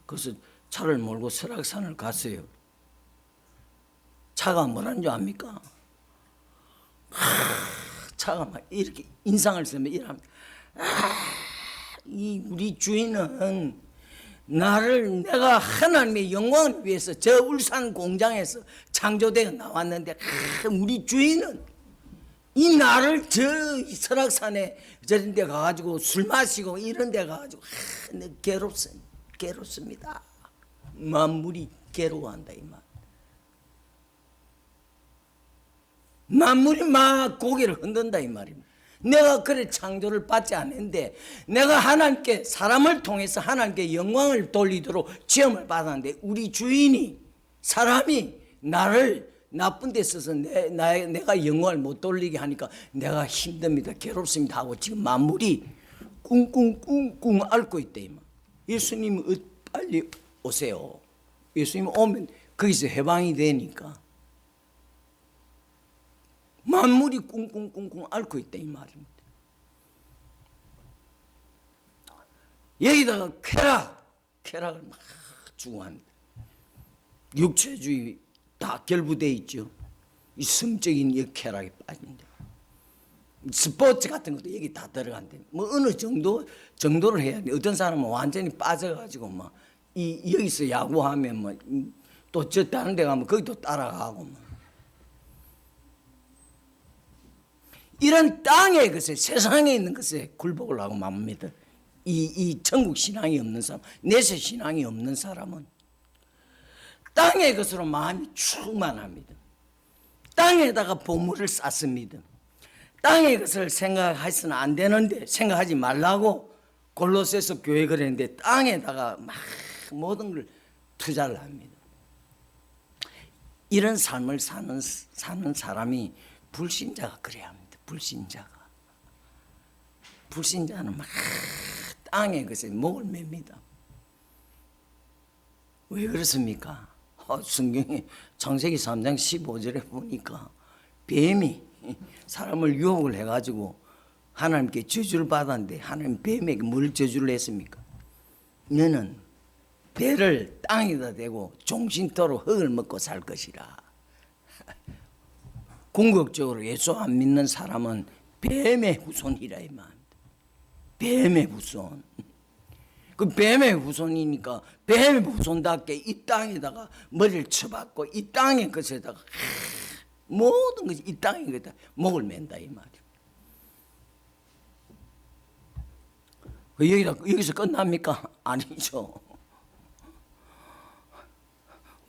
그래서 차를 몰고 설악산을 갔어요. 차가 뭐라는 줄 압니까? 차가 막 이렇게 인상을 쓰면 이랍니다. 이 우리 주인은 내가 하나님의 영광을 위해서 저 울산 공장에서 창조되어 나왔는데 우리 주인은 이 나를 저 설악산에 저런 데 가가지고 술 마시고 이런 데 가가지고 내 괴롭습니다. 만물이 괴로워한다 이 말. 만물이 막 고개를 흔든다 이 말입니다. 내가 그래 창조를 받지 않는데 내가 하나님께 사람을 통해서 하나님께 영광을 돌리도록 지음을 받았는데 우리 주인이 사람이 나를 나쁜 데 써서 내가 영광을 못 돌리게 하니까 내가 힘듭니다. 괴롭습니다 하고 지금 만물이 꿍꿍꿍꿍 앓고 있다 이 말. 예수님 빨리 오세요. 예수님 오면 거기서 해방이 되니까. 만물이 꿍꿍꿍꿍 앓고 있다 이 말입니다. 여기다가 쾌락을 막 추구합니다. 육체주의 다 결부되어 있죠. 이 성적인 이 쾌락에 빠진다. 스포츠 같은 것도 여기 다 들어간대. 뭐 어느 정도를 해야 돼. 어떤 사람은 완전히 빠져가지고 막 여기서 야구하면 뭐 또 저 다른 데 가면 거기도 따라가고 뭐. 이런 땅의 것에 세상에 있는 것에 굴복을 하고 맙니다. 이 천국 신앙이 없는 사람, 내세 신앙이 없는 사람은 땅의 것으로 마음이 충만합니다. 땅에다가 보물을 쌓습니다. 땅의 것을 생각해서는 안 되는데 생각하지 말라고 골로새서 교회 그랬는데 땅에다가 막 모든 걸 투자를 합니다. 이런 삶을 사는 사람이 불신자가 그래야 합니다. 불신자는 막 땅의 것에 목을 맵니다. 왜 그렇습니까? 성경에 창세기 3장 15절에 보니까 뱀이 사람을 유혹을 해가지고 하나님께 저주를 받았는데 하나님 뱀에게 뭘 저주를 했습니까? 너는 배를 땅에다 대고 종신토록 흙을 먹고 살 것이라. 궁극적으로 예수 안 믿는 사람은 뱀의 후손이라 이 말입니다. 뱀의 후손. 그 뱀의 후손이니까 뱀의 후손답게 이 땅에다가 머리를 쳐박고 이 땅의 것에다가 모든 것이 이 땅에 것에다 목을 맨다 이 말이에요. 여기서 끝납니까? 아니죠.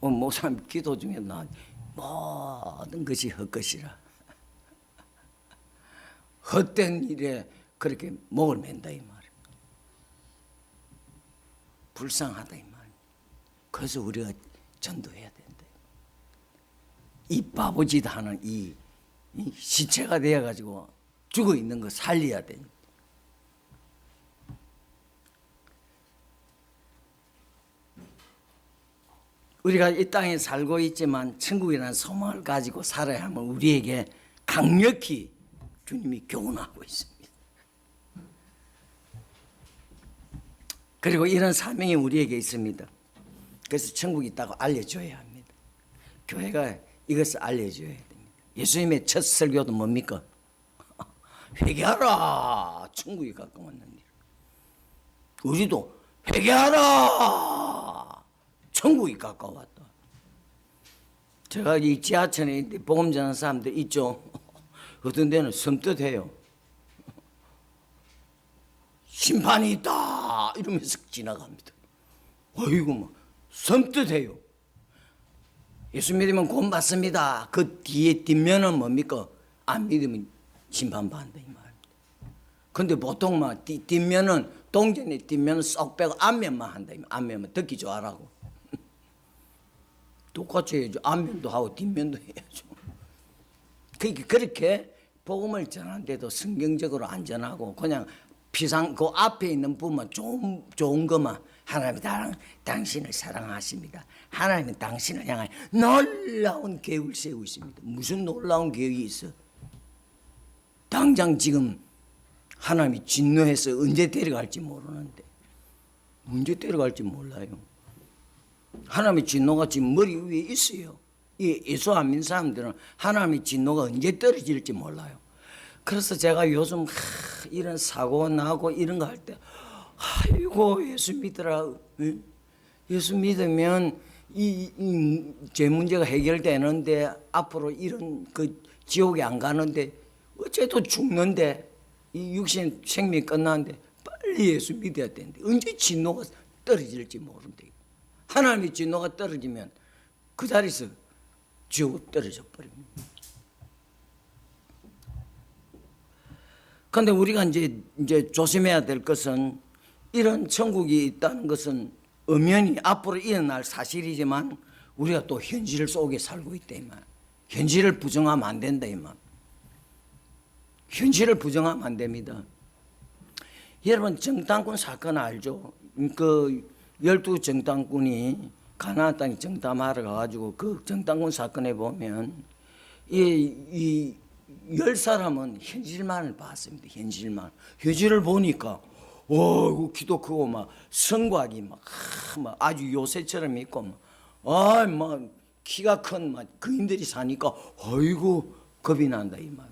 목사님 기도 중에 나 모든 것이 헛것이라. 헛된 일에 그렇게 목을 맨다 이 말이에요. 불쌍하다 이 말이에요. 그래서 우리가 전도해야 된다. 이 바보짓 하는 이 시체가 되어가지고 죽어 있는 거 살려야 된다. 우리가 이 땅에 살고 있지만 천국이라는 소망을 가지고 살아야 하면 우리에게 강력히 주님이 교훈하고 있습니다. 그리고 이런 사명이 우리에게 있습니다. 그래서 천국이 있다고 알려줘야 합니다. 교회가 이것을 알려줘야 됩니다. 예수님의 첫 설교도 뭡니까? 회개하라, 천국이 가까웠느니라. 우리도 회개하라, 천국이 가까웠다. 제가 이 지하철에 있는데 복음 전하는 사람들 있죠. 어떤 데는 섬뜩해요. 심판이 있다 이러면서 지나갑니다. 어이구 뭐 섬뜩해요. 예수 믿으면 구원 받습니다. 그 뒤에 뒷면은 뭡니까? 안 믿으면 심판받는다 이 말입니다. 근데 보통 막 뒷면은 동전의 뒷면은 쏙 빼고 앞면만 한다. 앞면만 듣기 좋아라고. 똑같이 해야죠. 앞면도 하고 뒷면도 해야죠. 그렇게 복음을 전하는데도 성경적으로 안전하고 그냥 그 앞에 있는 부분만 좋은 것만 하나님이 당신을 사랑하십니다. 하나님은 당신을 향해 놀라운 계획을 세우고 있습니다. 무슨 놀라운 계획이 있어? 당장 지금 하나님이 진노해서 언제 데려갈지 모르는데 언제 데려갈지 몰라요. 하나님의 진노가 지금 머리 위에 있어요. 예수 안 믿는 사람들은 하나님의 진노가 언제 떨어질지 몰라요. 그래서 제가 요즘 이런 사고 나고 이런 거 할 때 아이고 예수 믿으라. 예수 믿으면 제 문제가 해결되는데 앞으로 이런 그 지옥에 안 가는데 어째도 죽는데 이 육신 생명이 끝나는데 빨리 예수 믿어야 되는데 언제 진노가 떨어질지 모른대. 하나님의 진노가 떨어지면 그 자리에서 지옥으로 떨어져 버립니다. 그런데 우리가 이제 조심해야 될 것은 이런 천국이 있다는 것은 엄연히 앞으로 일어날 사실이지만 우리가 또 현실 속에 살고 있다 이 말. 현실을 부정하면 안 된다 이 말. 현실을 부정하면 안 됩니다. 여러분 정탐꾼 사건 알죠? 그 12 정탐꾼이 가나안 땅에 정탐하러 가가지고 그 정탐꾼 사건에 보면 이 10사람은 현실만을 봤습니다. 현실을 보니까 기도 크고 막 성곽이 막 아주 요새처럼 있고 막 키가 큰 막 그인들이 사니까 어이구 겁이 난다 이 말.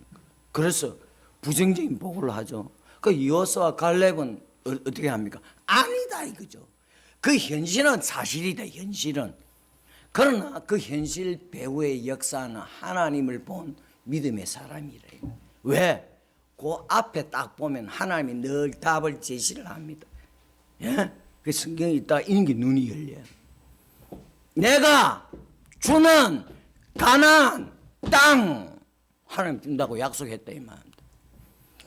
그래서 부정적인 보고를 하죠. 그 여호수아와 갈렙은 어떻게 합니까? 아니다 이거죠. 그 현실은 사실이다 현실은. 그러나 그 현실 배후의 역사는 하나님을 본 믿음의 사람이래요. 왜? 그 앞에 딱 보면 하나님이 늘 답을 제시를 합니다. 예? 그 성경에 있다 이런 게 눈이 열려요. 내가 주는 가나안 땅 하나님 준다고 약속했다 이 말입니다.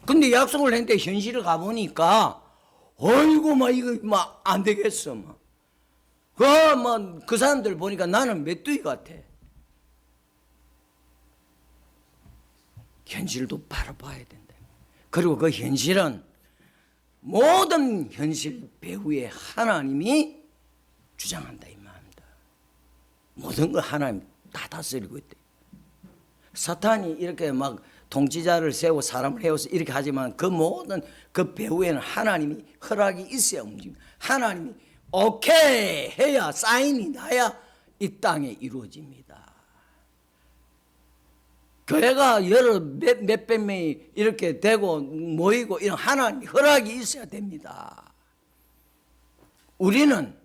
근데 약속을 했는데 현실을 가보니까 어이구 막 이거 막 안 되겠어 막. 그 사람들 보니까 나는 메뚜기 같아. 현실도 바라봐야 된다. 그리고 그 현실은 모든 현실 배후에 하나님이 주장한다 이 말입니다. 모든 걸 하나님 다 다스리고 있대. 사탄이 이렇게 막 통치자를 세우고 사람을 해워서 이렇게 하지만 그 모든 그 배후에는 하나님이 허락이 있어야 움직입니다. 하나님이 오케이 해야 사인이 나야 이 땅에 이루어집니다. 교회가 몇백 명이 이렇게 되고 모이고 이런 하나님의 허락이 있어야 됩니다. 우리는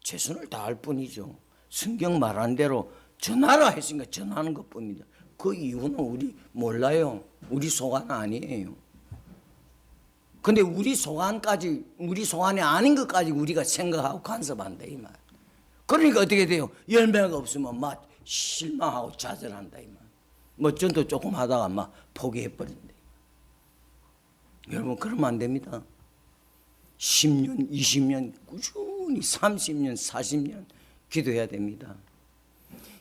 최선을 다할 뿐이죠. 성경 말한 대로 전하라 했으니까 전하는 것뿐입니다. 그 이유는 우리 몰라요. 우리 소관 아니에요. 근데 우리 소관이 아닌 것까지 우리가 생각하고 간섭한다 이 말. 그러니까 어떻게 돼요? 열매가 없으면 막 실망하고 좌절한다 이 말. 뭐 전도 조금 하다가 막 포기해버린다. 여러분 그러면 안 됩니다. 10년, 20년 꾸준히 30년, 40년 기도해야 됩니다.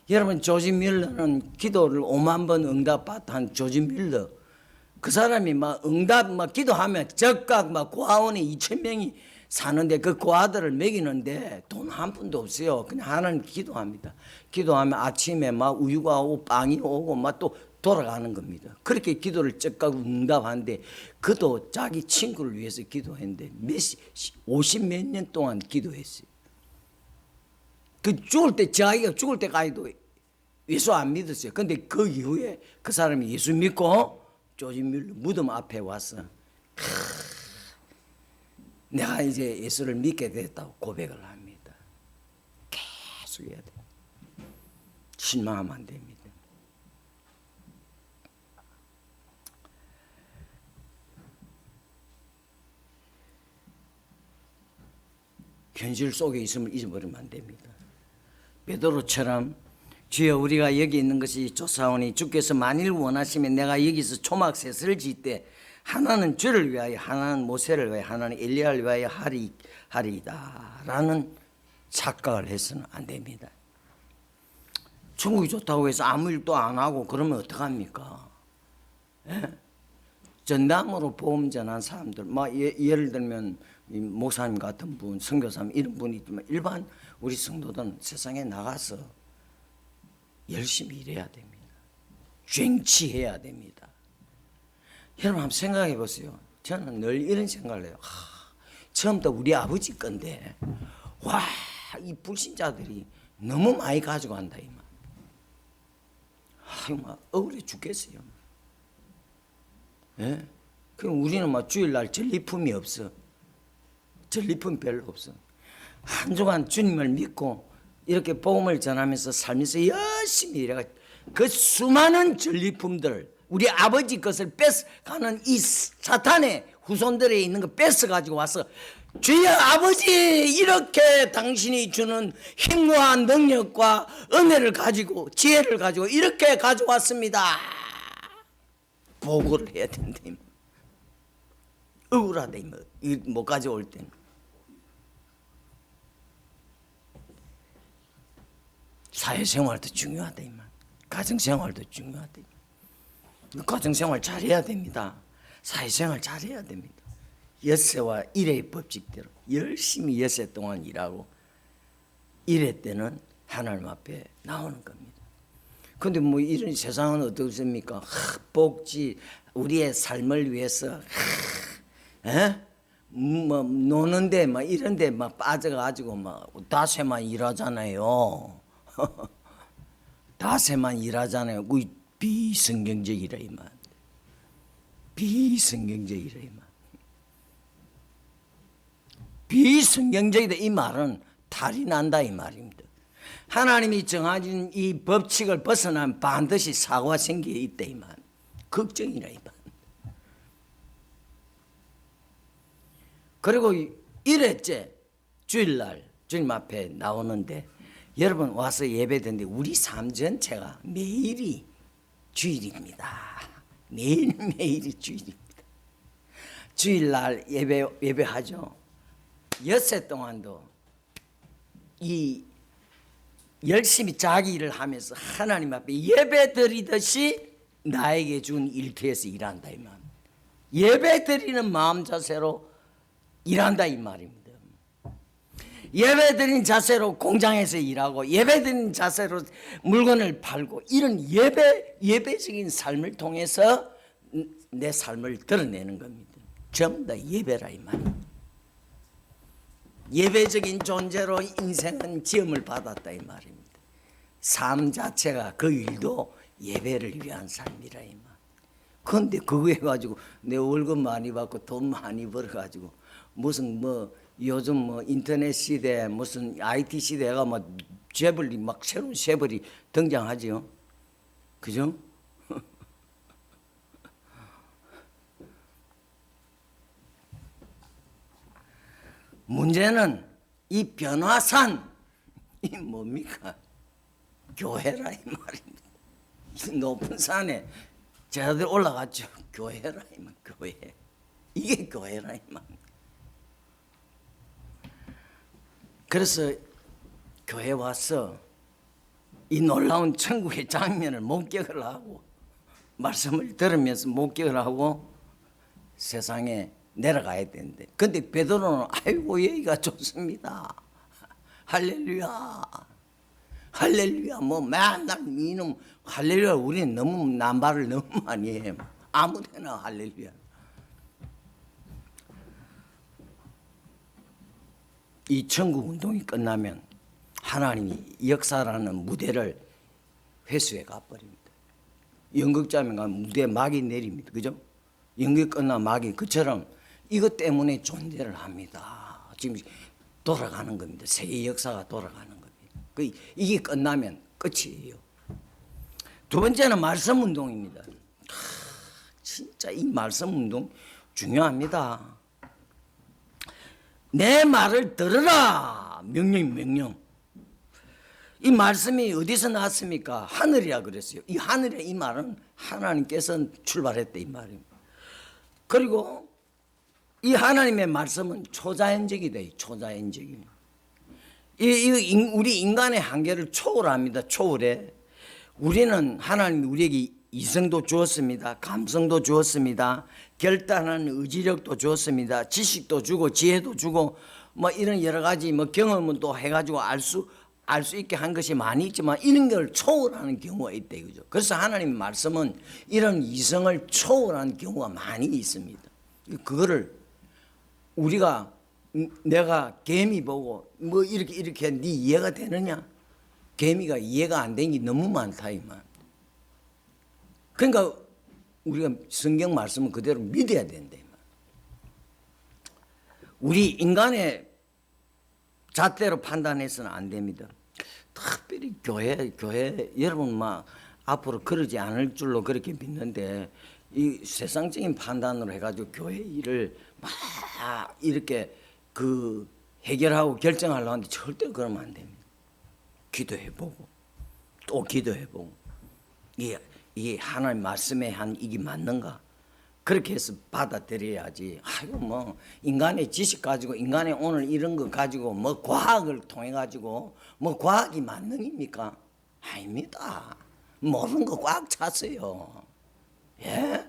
여러분 조지 밀러는 기도를 5만 번 응답받은 조지 밀러 그 사람이 막 응답 막 기도하면 적각 막 고아원에 2,000명이 사는데 그 고아들을 먹이는데 돈 한 푼도 없어요. 그냥 하나님 기도합니다. 기도하면 아침에 막 우유가 오고 빵이 오고 막 또 돌아가는 겁니다. 그렇게 기도를 적각 응답하는데 그도 자기 친구를 위해서 기도했는데 50 몇 년 동안 기도했어요. 그 자기가 죽을 때까지도 예수 안 믿었어요. 근데 그 이후에 그 사람이 예수 믿고 조지 밀러 무덤 앞에 와서 내가 이제 예수를 믿게 됐다고 고백을 합니다. 계속 해야 돼. 실망하면 안 됩니다. 현실 속에 있음을 잊어버리면 안 됩니다. 베드로처럼 주여 우리가 여기 있는 것이 좋사오니 주께서 만일 원하시면 내가 여기서 초막셋을 짓되 하나는 주를 위하여 하나는 모세를 위하여 하나는 엘리야를 위하여 하리이다 라는 착각을 해서는 안 됩니다. 천국이 좋다고 해서 아무 일도 안 하고 그러면 어떡합니까? 예? 전담으로 복음 전한 사람들 예를 들면 목사님 같은 분, 선교사님 이런 분이 있지만 일반 우리 성도들은 세상에 나가서 열심히 일해야 됩니다. 쟁취해야 됩니다. 여러분 한번 생각해 보세요. 저는 늘 이런 생각을 해요. 처음부터 우리 아버지 건데 이 불신자들이 너무 많이 가져간다 이 말. 막 억울해 죽겠어요. 예? 그럼 우리는 막 주일날 전리품이 없어. 전리품 별로 없어. 한 주간 주님을 믿고 이렇게 복음을 전하면서 살면서 열심히 일해가 그 수많은 전리품들 우리 아버지 것을 뺏어가는 이 사탄의 후손들에 있는 거 뺏어가지고 와서 주여 아버지 이렇게 당신이 주는 힘과 능력과 은혜를 가지고 지혜를 가지고 이렇게 가져왔습니다. 보고를 해야 된다. 억울하다. 못 가져올 때는. 사회생활도 중요하다. 가정생활도 중요하다. 가정생활 잘해야 됩니다. 사회생활 잘해야 됩니다. 엿새와 일의 법칙대로 열심히 엿새 동안 일하고 일회 때는 하나님 앞에 나오는 겁니다. 그런데 뭐 이런 세상은 어떻습니까? 복지 우리의 삶을 위해서 뭐 노는데 막 이런데 막 빠져가지고 막 다새만 일하잖아요. 다새만 일하잖아요. 그 비성경적이라 이 말. 비성경적이라 이 말. 비성경적이다 이 말은 탈이 난다 이 말입니다. 하나님이 정하신 이 법칙을 벗어나면 반드시 사고가 생겨 있다 이 말. 걱정이라 이 말. 그리고 1회째 주일날 주님 앞에 나오는데 여러분 와서 예배드는데 우리 삶 전체가 매일이 주일입니다. 매일매일이 주일입니다. 주일날 예배하죠. 엿새 동안도 이 열심히 자기 일을 하면서 하나님 앞에 예배드리듯이 나에게 준 일터에서 일한다 이 말. 예배드리는 마음 자세로 일한다 이 말입니다. 예배드린 자세로 공장에서 일하고 예배드린 자세로 물건을 팔고 이런 예배적인 삶을 통해서 내 삶을 드러내는 겁니다. 전부 다 예배라 이 말입니다. 예배적인 존재로 인생은 지음을 받았다 이 말입니다. 삶 자체가 그 일도 예배를 위한 삶이라 이 말. 그런데 그거 해가지고 내 월급 많이 받고 돈 많이 벌어가지고 무슨 뭐 요즘 뭐 인터넷 시대 무슨 IT 시대가 뭐 재벌이 막 새로운 재벌이 등장하지요. 그죠? 문제는 이 변화산 이 뭡니까? 교회라 이 말입니다. 이 높은 산에 제자들 올라갔죠. 교회라 이 말. 교회. 이게 교회라 이 말. 그래서 교회 와서 이 놀라운 천국의 장면을 목격을 하고 말씀을 들으면서 목격을 하고 세상에 내려가야 되는데 근데 베드로는 아이고 여기가 좋습니다. 할렐루야. 할렐루야. 뭐 맨날 이놈 할렐루야. 우리는 너무 남발을 너무 많이 해. 아무데나 할렐루야. 이 천국 운동이 끝나면 하나님이 역사라는 무대를 회수해 가버립니다. 연극장에 가면 무대에 막이 내립니다. 그죠? 연극이 끝나 막이 그처럼 이것 때문에 존재를 합니다. 지금 돌아가는 겁니다. 세계 역사가 돌아가는 겁니다. 이게 끝나면 끝이에요. 두 번째는 말씀 운동입니다. 진짜 이 말씀 운동 중요합니다. 내 말을 들으라. 명령. 이 말씀이 어디서 나왔습니까? 하늘이라 그랬어요. 이 하늘에 이 말은 하나님께서 출발했다 이 말입니다. 그리고 이 하나님의 말씀은 초자연적이다. 초자연적이. 우리 인간의 한계를 초월합니다. 초월해. 우리는 하나님이 우리에게 이성도 주었습니다. 감성도 주었습니다. 결단하는 의지력도 주었습니다. 지식도 주고 지혜도 주고 뭐 이런 여러 가지 뭐 경험은 또 해가지고 알 수 있게 한 것이 많이 있지만 이런 걸 초월하는 경우가 있다 이거죠. 그래서 하나님의 말씀은 이런 이성을 초월하는 경우가 많이 있습니다. 그거를 우리가 내가 개미 보고 뭐 이렇게 네 이해가 되느냐? 개미가 이해가 안 되는 게 너무 많다 이 말. 그러니까 우리가 성경 말씀은 그대로 믿어야 된다 이 말. 우리 인간의 잣대로 판단해서는 안 됩니다. 특별히 교회 여러분 막 앞으로 그러지 않을 줄로 그렇게 믿는데 이 세상적인 판단으로 해가지고 교회 일을 막 이렇게 그 해결하고 결정하려고 하는데 절대 그러면 안 됩니다. 기도해보고 또 기도해보고 이게 하나님 말씀에 한 이게 맞는가? 그렇게 해서 받아들여야지. 아이고 뭐 인간의 지식 가지고 인간의 오늘 이런 거 가지고 뭐 과학을 통해 가지고 뭐 과학이 만능입니까? 아닙니다. 모르는 거 꽉 찼어요. 예?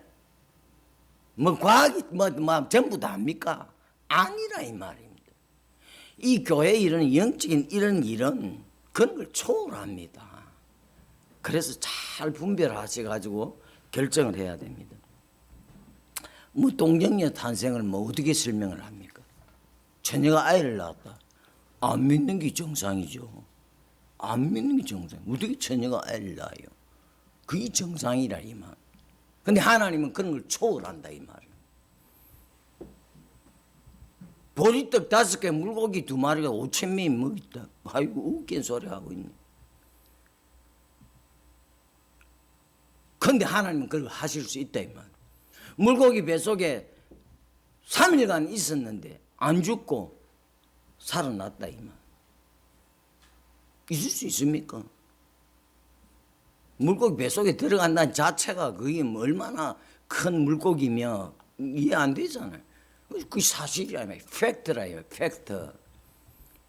뭐 과학이 뭐 전부 다 합니까? 아니라 이 말입니다. 이 교회 이런 영적인 이런 일은 그런 걸 초월합니다. 그래서 잘 분별하셔 가지고 결정을 해야 됩니다. 뭐 동정녀 탄생을 뭐 어떻게 설명을 합니까? 처녀가 아이를 낳았다. 안 믿는 게 정상이죠. 안 믿는 게 정상. 어떻게 처녀가 아이를 낳아요? 그게 정상이라 이 말. 근데 하나님은 그런 걸 초월한다 이 말이에요. 보리떡 5개, 물고기 2마리가 5,000명이 먹었다. 아이고 웃긴 소리 하고 있네. 근데 하나님은 그걸 하실 수 있다 이 말. 물고기 뱃속에 3일간 있었는데 안 죽고 살아났다 이 말. 있을 수 있습니까? 물고기 뱃속에 들어간다는 자체가 그게 얼마나 큰 물고기며 이해 안 되잖아요. 그게 사실이야, 팩트라요, 팩트.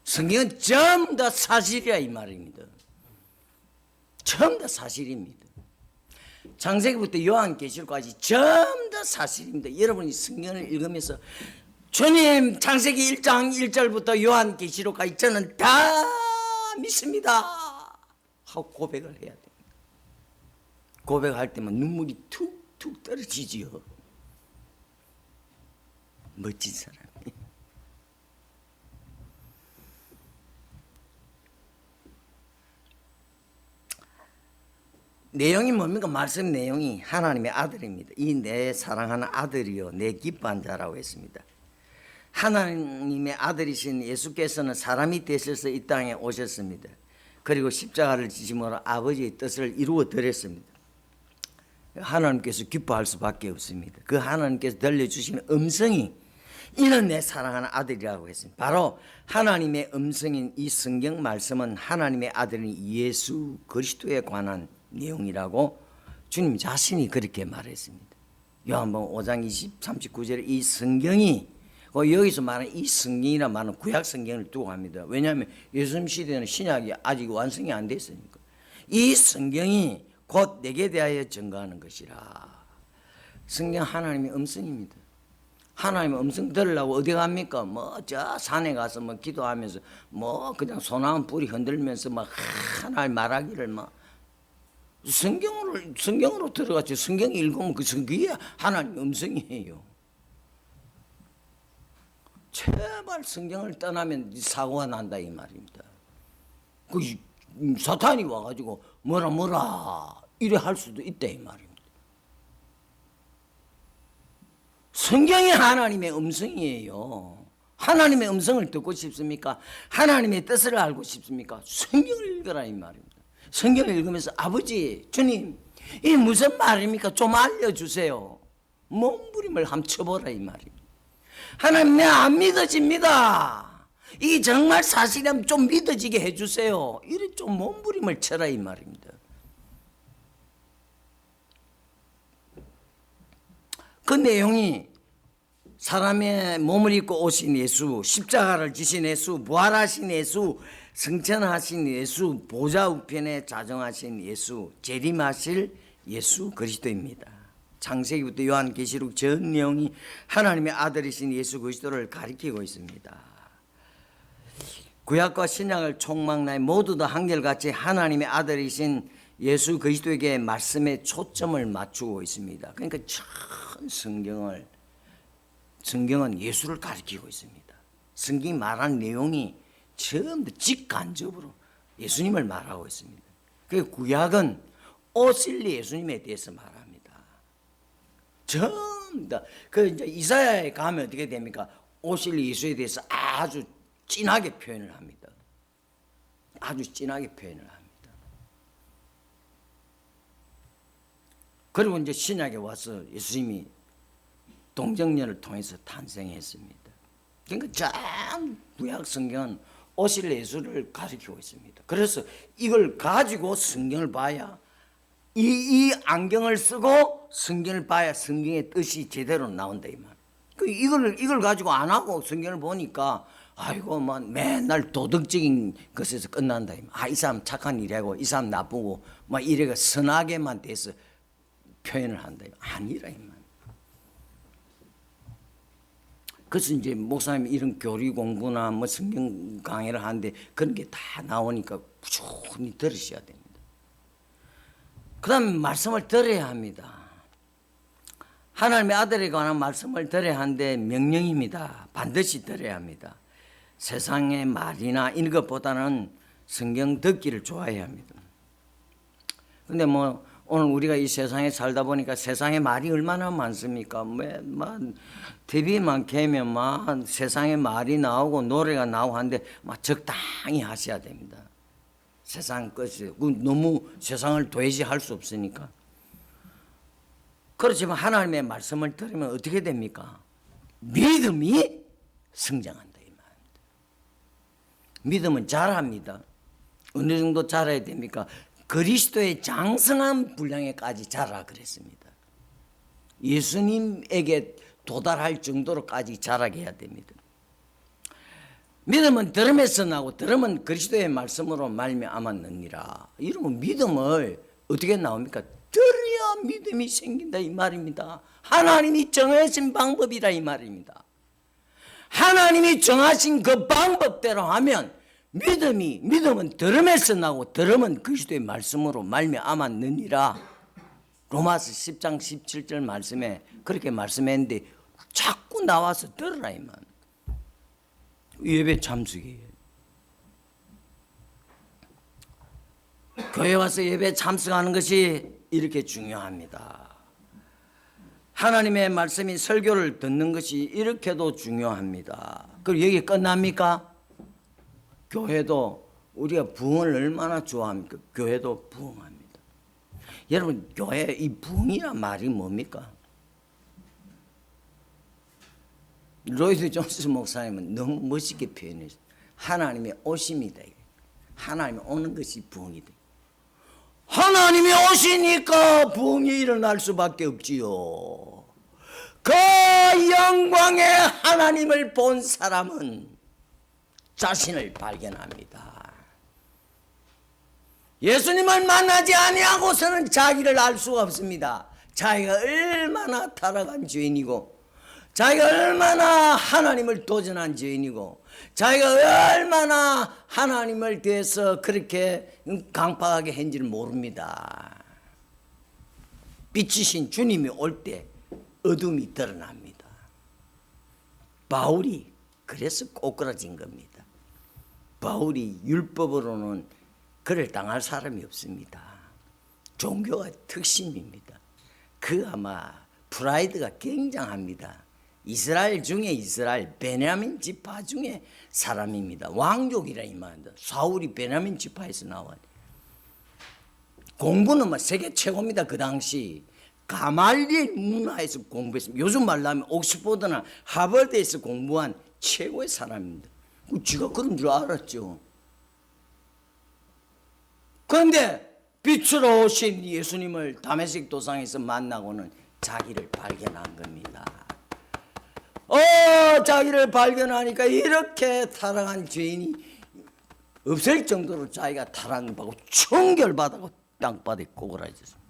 성경은 전부 다 사실이야 이 말입니다. 전부 다 사실입니다. 창세기부터 요한계시록까지 전부 다 사실입니다. 여러분이 성경을 읽으면서 주님 창세기 1장 1절부터 요한계시록까지 저는 다 믿습니다 하고 고백을 해야 됩니다. 고백할 때만 눈물이 툭툭 떨어지지요. 멋진 사람이. 내용이 뭡니까? 말씀 내용이 하나님의 아들입니다. 이 내 사랑하는 아들이요 내 기뻐한 자라고 했습니다. 하나님의 아들이신 예수께서는 사람이 되셔서 이 땅에 오셨습니다. 그리고 십자가를 지심으로 아버지의 뜻을 이루어 드렸습니다. 하나님께서 기뻐할 수밖에 없습니다. 그 하나님께서 들려주시는 음성이 이는 내 사랑하는 아들이라고 했습니다. 바로 하나님의 음성인 이 성경 말씀은 하나님의 아들인 예수 그리스도에 관한 내용이라고 주님 자신이 그렇게 말했습니다. 요한복음 5장 39절에 이 성경이 여기서 말하는 이 성경이라 말하는 구약 성경을 두고 합니다. 왜냐하면 예수님 시대에는 신약이 아직 완성이 안 됐으니까. 이 성경이 곧 내게 대하여 증거하는 것이라. 성경 하나님의 음성입니다. 하나님의 음성 들으려고 어디 갑니까? 뭐 저 산에 가서 뭐 기도하면서 뭐 그냥 소나무 뿌리 흔들면서 막 하나님 말하기를 막 성경으로 들어갔죠. 성경 읽으면 그 성경이 하나님의 음성이에요. 제발 성경을 떠나면 사고가 난다 이 말입니다. 그 사탄이 와가지고 뭐라 이래 할 수도 있다 이 말입니다. 성경이 하나님의 음성이에요. 하나님의 음성을 듣고 싶습니까? 하나님의 뜻을 알고 싶습니까? 성경을 읽으라 이 말입니다. 성경을 읽으면서 아버지, 주님, 이 무슨 말입니까? 좀 알려주세요. 몸부림을 한번 쳐보라 이 말입니다. 하나님, 내가 안 믿어집니다. 이게 정말 사실이라면 좀 믿어지게 해주세요. 이래 좀 몸부림을 쳐라 이 말입니다. 그 내용이 사람의 몸을 입고 오신 예수, 십자가를 지신 예수, 부활하신 예수, 승천하신 예수, 보좌 우편에 자정하신 예수, 재림하실 예수 그리스도입니다. 창세기부터 요한계시록 전 내용이 하나님의 아들이신 예수 그리스도를 가리키고 있습니다. 구약과 신약을 총망라해 모두 다 한결같이 하나님의 아들이신 예수 그리스도에게 말씀에 초점을 맞추고 있습니다. 그러니까 전 성경은 예수를 가리키고 있습니다. 성경이 말한 내용이 전부 직간접으로 예수님을 말하고 있습니다. 그 구약은 오실 예수님에 대해서 말합니다. 전부 다 그 이제 이사야에 가면 어떻게 됩니까? 오실 예수에 대해서 아주 진하게 표현을 합니다. 아주 진하게 표현을 합니다. 그리고 이제 신약에 와서 예수님이 동정녀를 통해서 탄생했습니다. 그러니까 전 구약 성경은 오실 예수를 가리키고 있습니다. 그래서 이걸 가지고 성경을 봐야 이 안경을 쓰고 성경을 봐야 성경의 뜻이 제대로 나온다 이 말. 이걸 가지고 안 하고 성경을 보니까 아이고 뭐 맨날 도덕적인 것에서 끝난다 이 말. 아, 이 사람 착한 일하고 이 사람 나쁘고 막 이래가 선하게만 돼서 표현을 한다. 아니라 이 말. 그래서 이제 목사님이 이런 교리 공부나 뭐 성경 강의를 하는데 그런 게 다 나오니까 꾸준히 들으셔야 됩니다. 그 다음에 말씀을 들어야 합니다. 하나님의 아들에 관한 말씀을 들어야 하는데 명령입니다. 반드시 들어야 합니다. 세상의 말이나 이런 것보다는 성경 듣기를 좋아해야 합니다. 근데 뭐 오늘 우리가 이 세상에 살다 보니까 세상에 말이 얼마나 많습니까? TV만 개면 막 세상에 말이 나오고 노래가 나오고 하는데 막 적당히 하셔야 됩니다. 세상 것이 너무 세상을 도외시할 수 없으니까. 그렇지만 하나님의 말씀을 들으면 어떻게 됩니까? 믿음이 성장한다 이 말입니다. 믿음은 자랍니다. 어느 정도 자라야 됩니까? 그리스도의 장성한 분량에까지 자라 그랬습니다. 예수님에게 도달할 정도로까지 자라게 해야 됩니다. 믿음은 들음에서 나고 들음은 그리스도의 말씀으로 말미암았느니라. 이러면 믿음을 어떻게 나옵니까? 들어야 믿음이 생긴다 이 말입니다. 하나님이 정하신 방법이라 이 말입니다. 하나님이 정하신 그 방법대로 하면 믿음은 들음에서 나고 들음은 그리스도의 말씀으로 말미암았느니라. 로마서 10장 17절 말씀에 그렇게 말씀했는데 자꾸 나와서 들으라 이 말. 예배 참석이에요. 교회 와서 예배 참석하는 것이 이렇게 중요합니다. 하나님의 말씀이 설교를 듣는 것이 이렇게도 중요합니다. 그리고 여기 끝납니까? 교회도 우리가 부흥을 얼마나 좋아합니까? 교회도 부흥합니다. 여러분 교회 이 부흥이란 말이 뭡니까? 로이드 존스 목사님은 너무 멋있게 표현했어요. 하나님의 오심이다. 하나님이 오는 것이 부흥이다. 하나님이 오시니까 부흥이 일어날 수밖에 없지요. 그 영광의 하나님을 본 사람은 자신을 발견합니다. 예수님을 만나지 아니하고서는 자기를 알 수가 없습니다. 자기가 얼마나 타락한 죄인이고 자기가 얼마나 하나님을 도전한 죄인이고 자기가 얼마나 하나님을 대해서 그렇게 강팍하게 한지를 모릅니다. 빛이신 주님이 올 때 어둠이 드러납니다. 바울이 그래서 꼬꾸라진 겁니다. 바울이 율법으로는 그를 당할 사람이 없습니다. 종교가 특심입니다. 그 아마 프라이드가 굉장합니다. 이스라엘 중에 이스라엘 베냐민 지파 중에 사람입니다. 왕족이라 이 말입니다. 사울이 베냐민 지파에서 나와요. 공부는 뭐 세계 최고입니다. 그 당시 가말리엘 문화에서 공부했습니다. 요즘 말로 하면 옥스퍼드나 하버드에서 공부한 최고의 사람입니다. 지가 그런 줄 알았죠. 그런데 빛으로 오신 예수님을 다메섹 도상에서 만나고는 자기를 발견한 겁니다. 자기를 발견하니까 이렇게 타락한 죄인이 없을 정도로 자기가 타락받고 청결받고 땅바닥에 꼬꾸라졌습니다.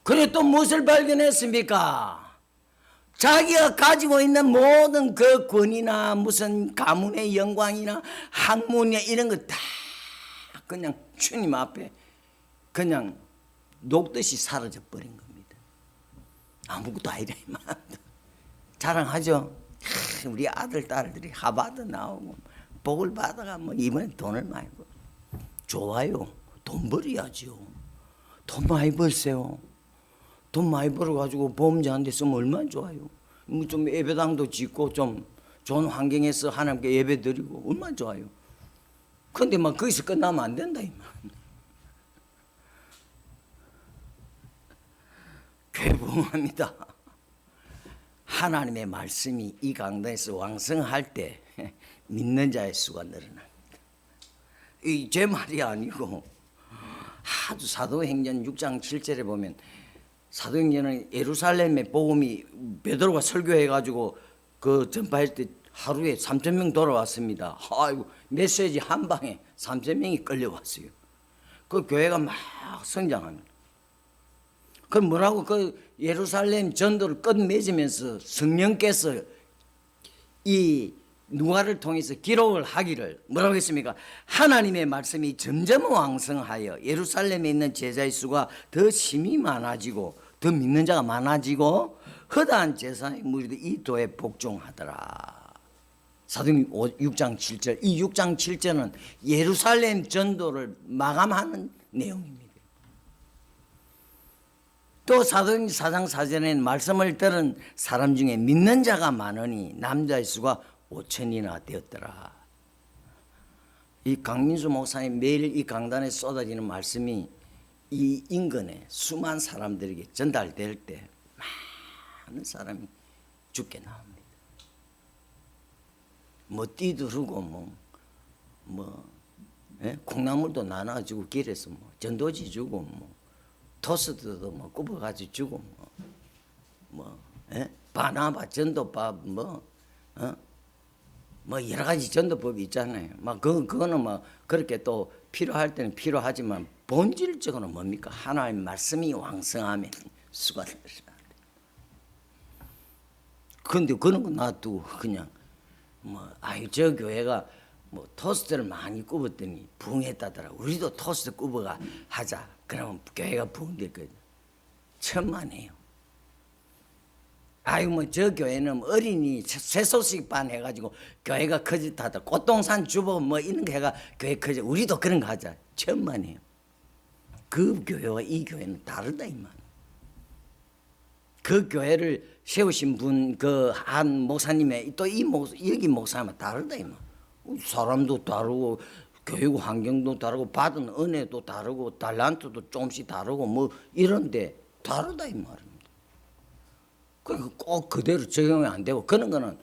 그래 또 무엇을 발견했습니까? 자기가 가지고 있는 모든 그 권위나 무슨 가문의 영광이나 학문이나 이런 거 다 그냥 주님 앞에 그냥 녹듯이 사라져 버린 겁니다. 아무것도 아니라만 자랑하죠. 우리 아들 딸들이 하버드 나오고 복을 받아가 뭐 이번에 돈을 많이 벌. 좋아요. 돈 벌어야죠. 돈 많이 벌세요. 돈 많이 벌어가지고 보험자한테 쓰면 얼마나 좋아요. 뭐 좀 예배당도 짓고 좀 좋은 환경에서 하나님께 예배 드리고 얼마나 좋아요. 그런데 막 거기서 끝나면 안 된다 이 말. 교회 부흥합니다. 하나님의 말씀이 이 강단에서 왕성할 때 믿는 자의 수가 늘어납니다. 이 제 말이 아니고 아주 사도행전 6장 7절에 보면 사도행전은 예루살렘의 복음이 베드로가 설교해가지고 그 전파할 때 하루에 3,000명 돌아왔습니다. 아이고 메시지 한 방에 3,000명이 끌려왔어요. 그 교회가 막 성장합니다. 그럼 뭐라고 그 예루살렘 전도를 끝맺으면서 성령께서 이 누가를 통해서 기록을 하기를 뭐라고 했습니까? 하나님의 말씀이 점점 왕성하여 예루살렘에 있는 제자의 수가 더 심히 많아지고 더 믿는 자가 많아지고 허다한 제사의 무리도 이 도에 복종하더라. 사도행전 6장 7절. 이 6장 7절은 예루살렘 전도를 마감하는 내용입니다. 또 사도행전 4장 4절에는 말씀을 들은 사람 중에 믿는 자가 많으니 남자의 수가 5,000이나 되었더라. 이 강민수 목사님 매일 이 강단에 쏟아지는 말씀이 이 인근에 수많은 사람들에게 전달될 때 많은 사람이 죽게 나옵니다. 뭐 띠두르고 콩나물도 나눠주고 길에서 뭐 전도지 주고 뭐 토스트도 뭐 굽어가지고 주고 바나바 전도밥 뭐 여러 가지 전도법이 있잖아요. 막 그거는 뭐 그렇게 또 필요할 때는 필요하지만 본질적으로 뭡니까? 하나님의 말씀이 왕성하면 수가 늘어나. 그런데 그런 거 놔두고 그냥 저 교회가 뭐 토스트를 많이 굽었더니 부흥했다더라. 우리도 토스트 굽어가 하자. 그러면 교회가 부흥될 거죠. 천만에요. 뭐 저 교회는 어린이 쇠소식 반 해가지고 교회가 커졌다더라. 꽃동산 주보 뭐 이런 거 해가 교회 커져. 우리도 그런 거 하자. 천만에요. 그 교회와 이 교회는 다르다 이 말. 그 교회를 세우신 분 그 한 목사님의 또 이 여기 목사님은 다르다 이 말. 사람도 다르고 교육 환경도 다르고 받은 은혜도 다르고 달란트도 조금씩 다르고 뭐 이런데 다르다 이 말입니다. 꼭 그대로 적용이 안 되고 그런 거는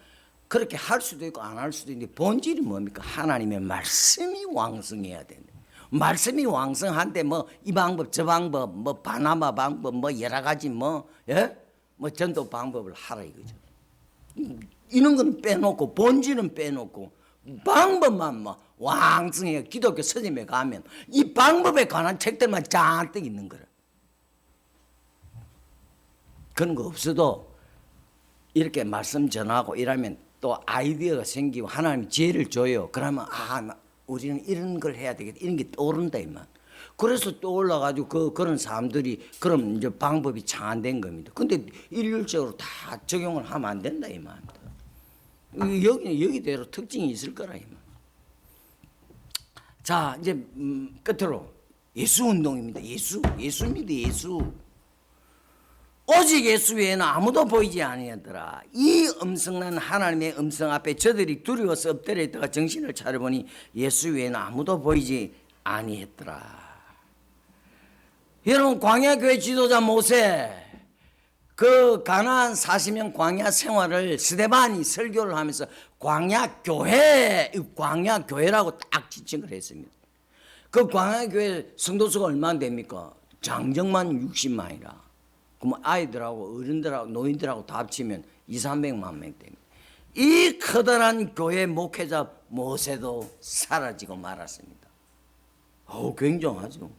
그렇게 할 수도 있고 안 할 수도 있는데 본질이 뭡니까? 하나님의 말씀이 왕성해야 되는데 말씀이 왕성한데 뭐 이 방법 저 방법 뭐 바나마 방법 뭐 여러 가지 뭐 전도 방법을 하라 이거죠. 이런 거는 빼놓고 본질은 빼놓고 방법만 뭐 왕성해 기독교 서점에 가면 이 방법에 관한 책들만 잔뜩 있는 거라. 그런 거 없어도 이렇게 말씀 전하고 이러면 또 아이디어가 생기고 하나님 지혜를 줘요. 그러면 우리는 이런 걸 해야 되겠다. 이런 게 떠오른다 이 말. 그래서 떠올라가지고 그런 사람들이 그럼 이제 방법이 창안된 겁니다. 근데 일률적으로 다 적용을 하면 안 된다 이 말. 여기대로 특징이 있을 거라 이 말. 자 이제 끝으로 예수 운동입니다. 예수입니다. 예수. 오직 예수 외에는 아무도 보이지 아니하더라. 이 엄청난 하나님의 음성 앞에 저들이 두려워서 엎드려 있다가 정신을 차려보니 예수 외에는 아무도 보이지 아니했더라. 여러분 광야교회 지도자 모세 그 가나안 40년 광야 생활을 스데반이 설교를 하면서 광야교회라고 딱 지칭을 했습니다. 그 광야교회 성도수가 얼마나 됩니까? 장정만 60만이라. 그럼 아이들하고 어른들하고 노인들하고 다 합치면 200~300만 명 됩니다. 이 커다란 교회 목회자 모세도 사라지고 말았습니다. 굉장하죠.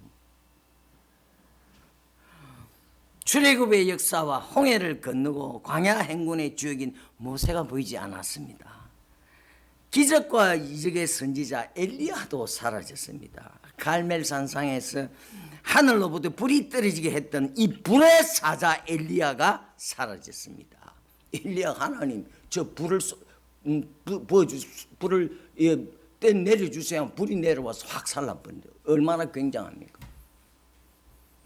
출애굽의 역사와 홍해를 건너고 광야 행군의 주역인 모세가 보이지 않았습니다. 기적과 이적의 선지자 엘리야도 사라졌습니다. 갈멜산상에서 하늘로부터 불이 떨어지게 했던 이 불의 사자 엘리야가 사라졌습니다. 엘리야 하나님 저 불을 내려주세요. 불이 내려와서 확 살라버린다. 얼마나 굉장합니까?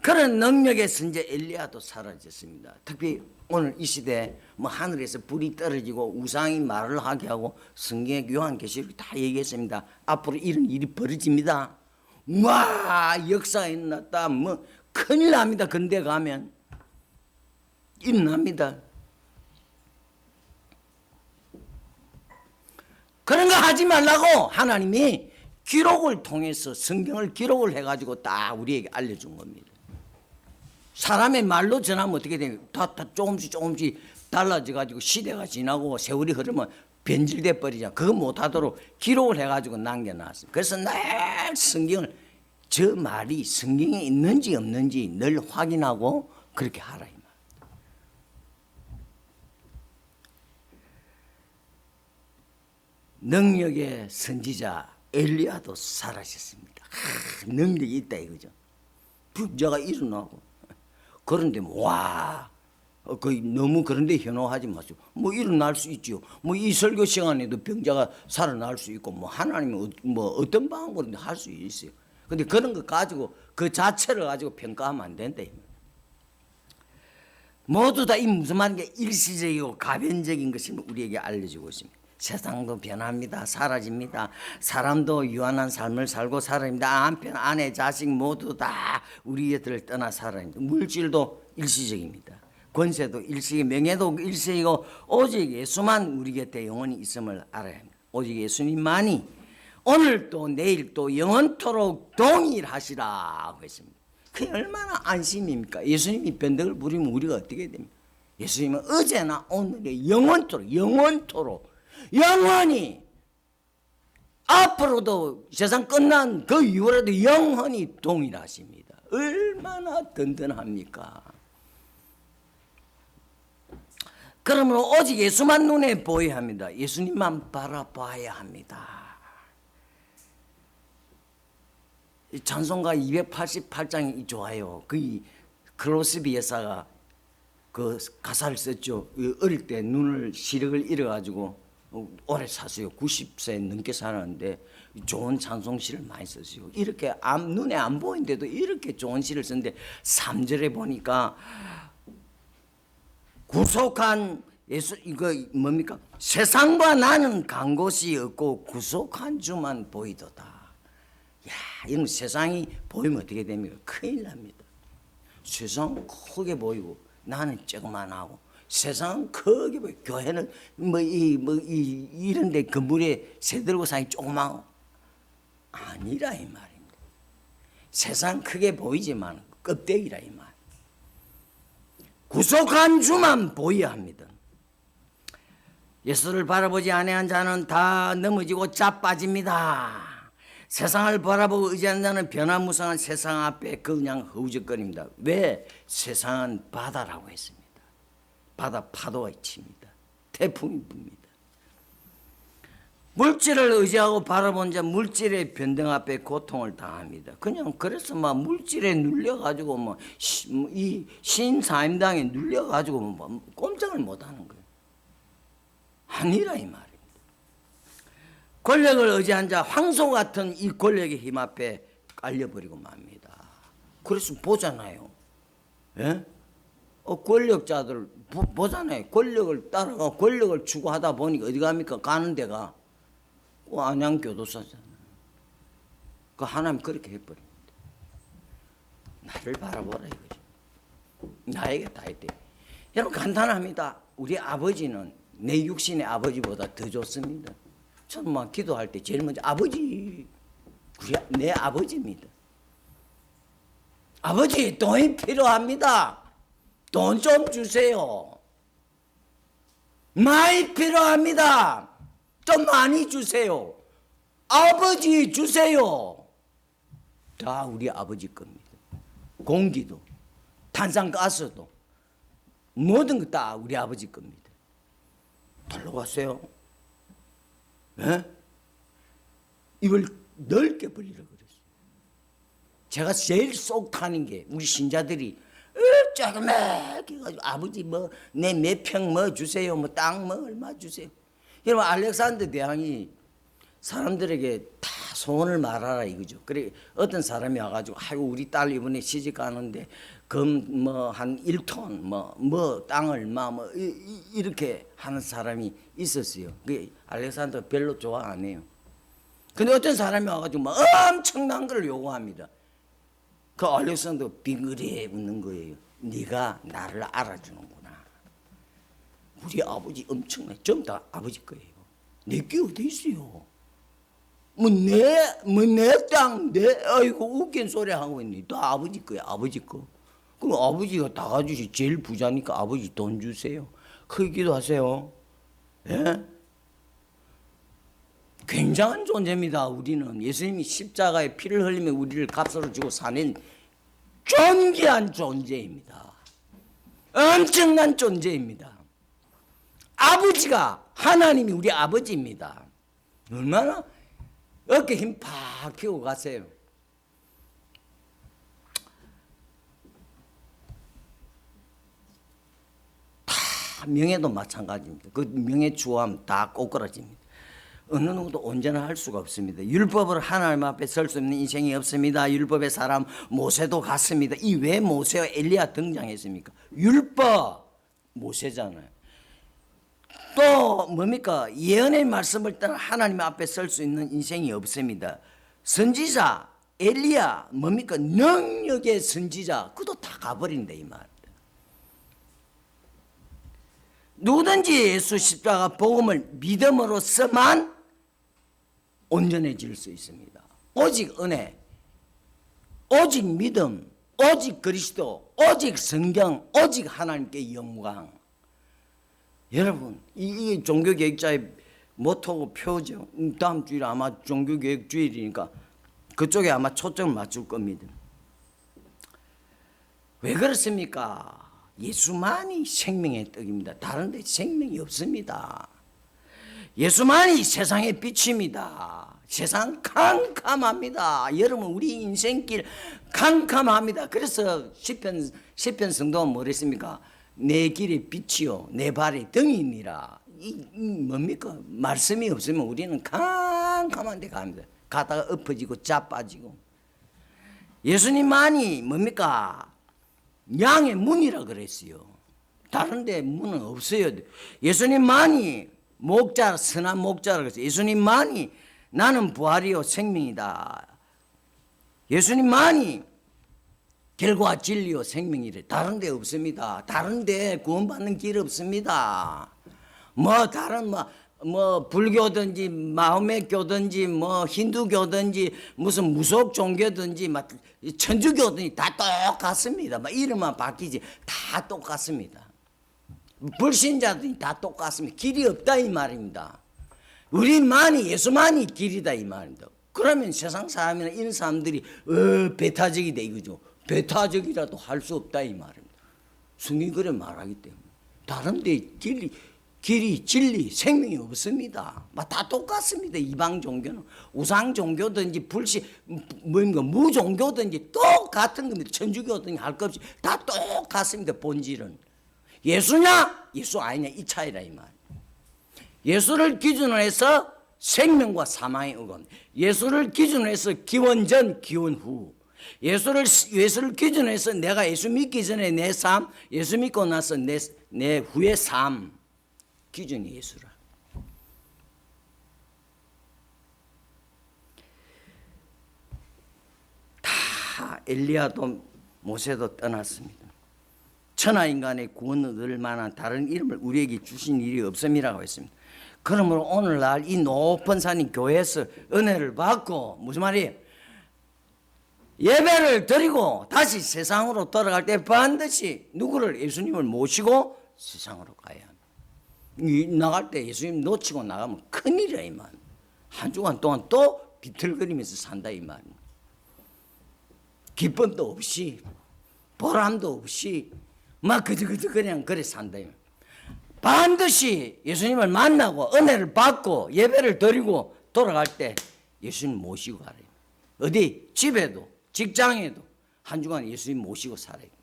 그런 능력의 선지 엘리야도 사라졌습니다. 특히 오늘 이 시대에 하늘에서 불이 떨어지고 우상이 말을 하게 하고 성경의 요한계시록이 다 얘기했습니다. 앞으로 이런 일이 벌어집니다. 와 역사가 일어났다 큰일 납니다. 근데 가면 일어납니다. 그런 거 하지 말라고 하나님이 기록을 통해서 성경을 기록을 해가지고 딱 우리에게 알려준 겁니다. 사람의 말로 전하면 어떻게 되냐? 다 조금씩 달라져가지고 시대가 지나고 세월이 흐르면 변질돼 버리잖아. 그거 못하도록 기록을 해가지고 남겨놨어요. 그래서 늘 성경을 저 말이 성경에 있는지 없는지 늘 확인하고 그렇게 하라 이 말. 능력의 선지자 엘리야도 살아셨습니다. 능력이 있다 이거죠. 부자가 일어나고 그런데 와 거의 너무 그런데 현혹하지 마세요. 뭐 일어날 수 있죠. 뭐 이 설교 시간에도 병자가 살아날 수 있고 뭐 하나님이 뭐 어떤 방법으로 할 수 있어요. 근데 그런 거 가지고 그 자체를 가지고 평가하면 안 된다. 모두 다 이 무슨 말인가 일시적이고 가변적인 것이 우리에게 알려주고 있습니다. 세상도 변합니다. 사라집니다. 사람도 유한한 삶을 살고 살아갑니다. 남편, 아내, 자식 모두 다 우리 곁을 떠나 살아갑니다. 물질도 일시적입니다. 권세도 일시적, 명예도 일시적이고 오직 예수만 우리 곁에 영원히 있음을 알아야 합니다. 오직 예수님만이 오늘 또 내일 또 영원토록 동일하시라고 했습니다. 그게 얼마나 안심입니까? 예수님이 변덕을 부리면 우리가 어떻게 됩니까? 예수님은 어제나 오늘에 영원토록 영원히 앞으로도 세상 끝난 그 이후로도 영원히 동일하십니다. 얼마나 든든합니까? 그러므로 오직 예수만 눈에 보여야 합니다. 예수님만 바라봐야 합니다. 찬송가 288장이 좋아요. 그 클로스비 여사가 그 가사를 썼죠. 어릴 때 눈을 시력을 잃어가지고 오래 샀어요. 90세 넘게 살았는데 좋은 찬송시를 많이 썼어요. 이렇게 눈에 안 보이는데도 이렇게 좋은 시를 썼는데 3절에 보니까 구속한 예수 이거 뭡니까? 세상과 나는 간 곳이 없고 구속한 주만 보이도다. 야, 이런 세상이 보이면 어떻게 됩니까? 큰일 납니다. 세상 크게 보이고 나는 조그만하고 세상은 크게 보이고 교회는 이런데 건물에 새들고 사이 조그마하고 아니라 이 말입니다. 세상 크게 보이지만 껍데기라 이 말. 구속한 주만 보여야 합니다. 예수를 바라보지 아니한 자는 다 넘어지고 자빠집니다. 세상을 바라보고 의지하는 자는 변화무쌍한 세상 앞에 그냥 허우적거립니다. 왜? 세상은 바다라고 했습니다. 바다 파도가 칩니다. 태풍이 붑니다. 물질을 의지하고 바라본 자 물질의 변동 앞에 고통을 당합니다. 그냥 그래서 막 물질에 눌려가지고 이 신사임당에 눌려가지고 꼼짝을 못하는 거예요. 아니라 이 말입니다. 권력을 의지한 자 황소 같은 이 권력의 힘 앞에 깔려버리고 맙니다. 그래서 보잖아요. 예? 권력자들 보잖아요. 권력을 따라가 권력을 추구하다 보니까 어디 갑니까? 가는 데가 안양교도소잖아요. 그 하나님 그렇게 해버립니다. 나를 바라보라 이거죠. 나에게 다 있대. 여러분 간단합니다. 우리 아버지는 내 육신의 아버지보다 더 좋습니다. 저는 막 기도할 때 제일 먼저 아버지, 내 아버지입니다. 아버지 돈이 필요합니다. 돈 좀 주세요. 많이 필요합니다. 좀 많이 주세요. 아버지 주세요. 다 우리 아버지 겁니다. 공기도 탄산가스도 모든 거 다 우리 아버지 겁니다. 놀러 갔어요. 예? 입을 넓게 벌리라 그랬어요. 제가 제일 속 타는 게 우리 신자들이 조그맣게 해가지고 아버지 뭐 내 몇 평 뭐 주세요. 뭐 땅 뭐 얼마 주세요. 여러분 알렉산더 대왕이 사람들에게 다 소원을 말하라 이거죠. 그래 어떤 사람이 와가지고 아이고 우리 딸 이번에 시집 가는데 금 뭐 한 1톤 뭐 땅 얼마 뭐 이렇게 하는 사람이 있었어요. 그 알렉산더 별로 좋아 안 해요. 근데 어떤 사람이 와가지고 막 엄청난 걸 요구합니다. 그 알렉산더 빙그레 웃는 거예요. 네가 나를 알아주는구나. 우리 아버지 엄청나. 전부 다 아버지 거예요. 내게 어디 있어요? 내 땅, 아이고, 웃긴 소리 하고 있니. 다 아버지 거야, 아버지 거. 그럼 아버지가 다 가주시, 제일 부자니까 아버지 돈 주세요. 크게 기도하세요. 예? 굉장한 존재입니다, 우리는. 예수님이 십자가에 피를 흘리며 우리를 값으로 주고 사는 존귀한 존재입니다. 엄청난 존재입니다. 아버지가, 하나님이 우리 아버지입니다. 얼마나 어깨 힘 팍 피고 가세요. 다 명예도 마찬가지입니다. 그 명예 추구하면 다 꼬꾸라집니다. 어느 누구도 언제나 할 수가 없습니다. 율법으로 하나님 앞에 설 수 없는 인생이 없습니다. 율법의 사람 모세도 갔습니다. 이 왜 모세와 엘리야 등장했습니까? 율법 모세잖아요. 또 뭡니까? 예언의 말씀을 따라 하나님 앞에 설 수 있는 인생이 없습니다. 선지자 엘리야 뭡니까? 능력의 선지자 그도 다 가버린다 이 말. 누구든지 예수 십자가 복음을 믿음으로서만 온전해질 수 있습니다. 오직 은혜, 오직 믿음, 오직 그리스도, 오직 성경, 오직 하나님께 영광. 여러분, 이게 종교개혁자의 모토고 표죠. 다음 주일에 아마 종교개혁 주일이니까 그쪽에 아마 초점을 맞출 겁니다. 왜 그렇습니까? 예수만이 생명의 떡입니다. 다른 데 생명이 없습니다. 예수만이 세상의 빛입니다. 세상 캄캄합니다. 여러분 우리 인생길 캄캄합니다. 그래서 시편 성도가 뭐랬습니까? 내 길의 빛이요 내 발의 등이니라. 이 뭡니까? 말씀이 없으면 우리는 캄캄한 데 갑니다. 가다가 엎어지고 자빠지고. 예수님만이 뭡니까? 양의 문이라 그랬어요. 다른 데 문은 없어요. 예수님만이 목자, 선한 목자라 그랬어요. 예수님만이 나는 부활이요 생명이다. 예수님만이 길과 진리요 생명이래. 다른 데 없습니다. 다른 데 구원받는 길 없습니다. 뭐 다른 뭐 불교든지 마호메 교든지 뭐 힌두교든지 무슨 무속 종교든지 막 천주교든지 다 똑같습니다. 막 이름만 바뀌지 다 똑같습니다. 불신자들이 다 똑같습니다. 길이 없다 이 말입니다. 우리만이 예수만이 길이다 이 말입니다. 그러면 세상 사람이나 이런 사람들이 배타적이다 이거죠. 배타적이라도 할 수 없다 이 말입니다. 성경이 그래 말하기 때문에. 다른 데 길이 진리 생명이 없습니다. 다 똑같습니다. 이방 종교는 우상 종교든지 무종교든지 똑같은 겁니다. 천주교든지 할 것 없이 다 똑같습니다. 본질은 예수냐 예수 아니냐 이 차이라 이 말. 예수를 기준으로 해서 생명과 사망의 의관, 예수를 기준으로 해서 기원 전 기원 후, 예수를 기준으로 해서 내가 예수 믿기 전에 내 삶, 예수 믿고 나서 내 후의 삶 기준이 예수라. 다 엘리야도 모세도 떠났습니다. 천하인간의 구원을 얻을 만한 다른 이름을 우리에게 주신 일이 없음이라고 했습니다. 그러므로 오늘날 이 높은 산인 교회에서 은혜를 받고 무슨 말이에요? 예배를 드리고 다시 세상으로 돌아갈 때 반드시 누구를 예수님을 모시고 세상으로 가야 합니다. 나갈 때 예수님 놓치고 나가면 큰일이야 이 말. 한 주간 동안 또 비틀거리면서 산다 이 말. 기쁨도 없이 보람도 없이 막 그저 그냥 그래 산다 이 말. 반드시 예수님을 만나고 은혜를 받고 예배를 드리고 돌아갈 때 예수님 모시고 가라. 어디 집에도 직장에도 한 주간 예수님 모시고 살아야 됩니다.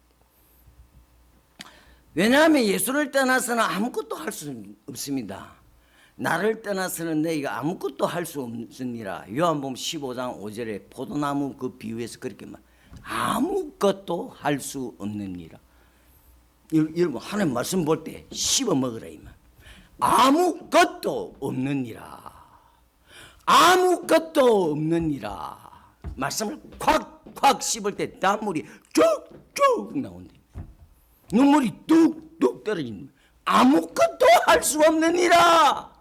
왜냐하면 예수를 떠나서는 아무것도 할 수 없습니다. 나를 떠나서는 너희가 아무것도 할 수 없으니라. 요한복음 15장 5절에 포도나무 그 비유에서 그렇게 말. 아무것도 할 수 없느니라. 여러분 하나님 말씀 볼 때 씹어 먹으라 이 말. 아무것도 없느니라. 아무것도 없느니라. 말씀을 콱콱 씹을 때 단물이 쭉쭉 나온다. 눈물이 뚝뚝 떨어진다. 아무것도 할 수 없느니라.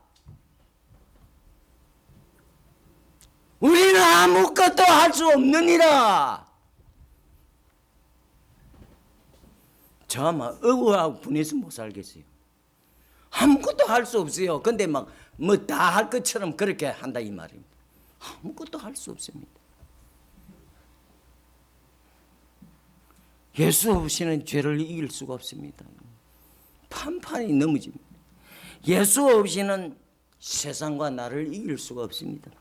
우리는 아무것도 할 수 없느니라. 저 아마 억울하고 분해서 못 살겠어요. 아무것도 할 수 없어요. 근데 막 뭐 다 할 것처럼 그렇게 한다 이 말입니다. 아무것도 할 수 없습니다. 예수 없이는 죄를 이길 수가 없습니다. 판판이 넘어집니다. 예수 없이는 세상과 나를 이길 수가 없습니다.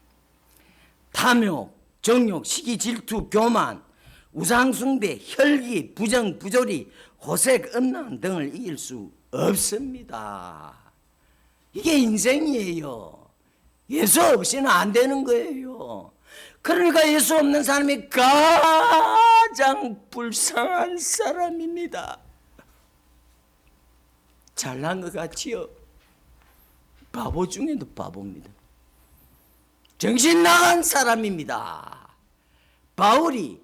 탐욕, 정욕, 시기, 질투, 교만, 우상숭배, 혈기, 부정, 부조리, 호색, 음란 등을 이길 수 없습니다. 이게 인생이에요. 예수 없이는 안 되는 거예요. 그러니까 예수 없는 사람이 가장 불쌍한 사람입니다. 잘난 것 같지요? 바보 중에도 바보입니다. 정신 나간 사람입니다. 바울이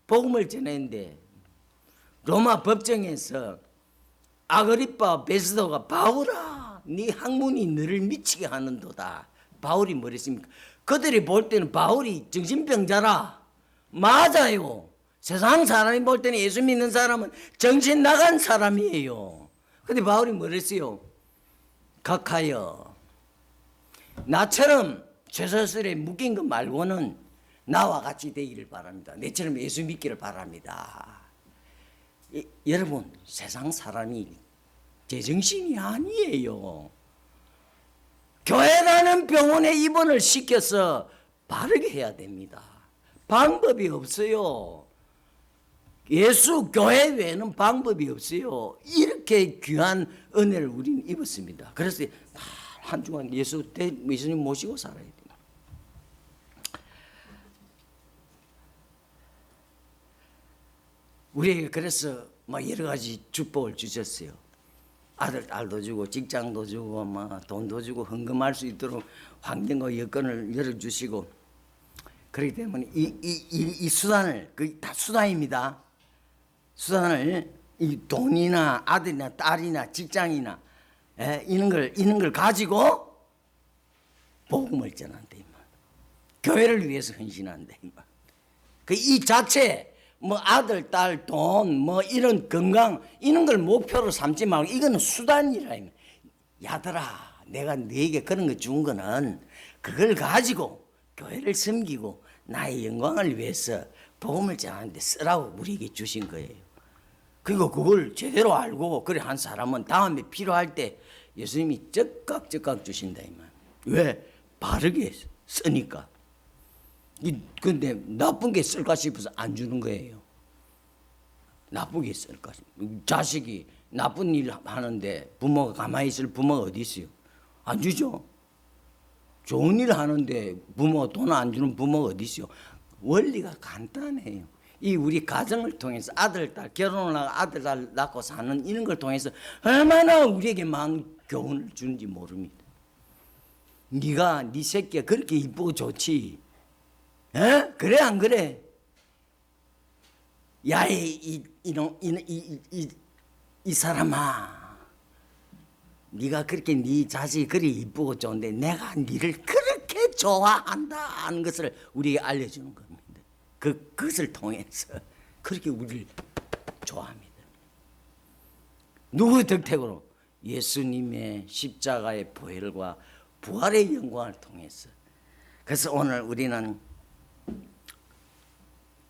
복음을 전했는데 로마 법정에서 아그리빠 베스도가 바울아 네 학문이 너를 미치게 하는도다. 바울이 뭐랬습니까? 그들이 볼 때는 바울이 정신병자라. 맞아요. 세상 사람이 볼 때는 예수 믿는 사람은 정신 나간 사람이에요. 근데 바울이 뭐랬어요? 각하여 나처럼 죄사슬에 묶인 것 말고는 나와 같이 되기를 바랍니다. 내처럼 예수 믿기를 바랍니다. 여러분 세상 사람이 제정신이 아니에요. 교회라는 병원에 입원을 시켜서 바르게 해야 됩니다. 방법이 없어요. 예수 교회 외에는 방법이 없어요. 이렇게 귀한 은혜를 우리는 입었습니다. 그래서 한 주간 예수님 모시고 살아야 돼요. 우리에게 그래서 막 여러 가지 축복을 주셨어요. 딸도 주고 직장도 주고 막 돈도 주고 헌금할 수 있도록 환경과 여건을 열어주시고 그렇기 때문에 이 수단을 그 다 수단입니다. 수단을 이 돈이나 아들이나 딸이나 직장이나 이런 걸 가지고 복음을 전한다 이 말. 교회를 위해서 헌신한다 이 말. 그 이 자체 뭐 아들, 딸, 돈, 뭐 이런 건강 이런 걸 목표로 삼지 말고 이거는 수단이라. 야들아, 내가 너에게 그런 거 준 거는 그걸 가지고 교회를 섬기고 나의 영광을 위해서 복음을 전하는데 쓰라고 우리에게 주신 거예요. 그리고 그걸 제대로 알고 그래 한 사람은 다음에 필요할 때 예수님이 적각 주신다 이 말. 왜? 바르게 쓰니까. 근데 나쁜 게 쓸까 싶어서 안 주는 거예요. 나쁘게 쓸까 싶어서. 자식이 나쁜 일 하는데 부모가 가만히 있을 부모가 어디 있어요? 안 주죠. 좋은 일 하는데 부모가 돈 안 주는 부모가 어디 있어요? 원리가 간단해요. 이 우리 가정을 통해서 아들, 딸 결혼을 하고 아들, 딸 낳고 사는 이런 걸 통해서 얼마나 우리에게 많은 교훈을 주는지 모릅니다. 네가 네 새끼가 그렇게 이쁘고 좋지. 에? 그래 안 그래? 야 이 사람아, 네가 그렇게 네 자식이 그리 이쁘고 좋은데 내가 네를 그렇게 좋아한다 하는 것을 우리에게 알려주는 겁니다. 그것을 통해서 그렇게 우리를 좋아합니다. 누구의 덕택으로? 예수님의 십자가의 보혈과 부활의 영광을 통해서. 그래서 오늘 우리는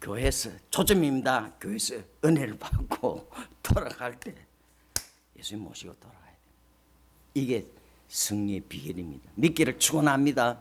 교회에서 초점입니다. 교회에서 은혜를 받고 돌아갈 때 예수님 모시고 돌아가야 돼요. 이게 승리의 비결입니다. 믿기를 축원합니다.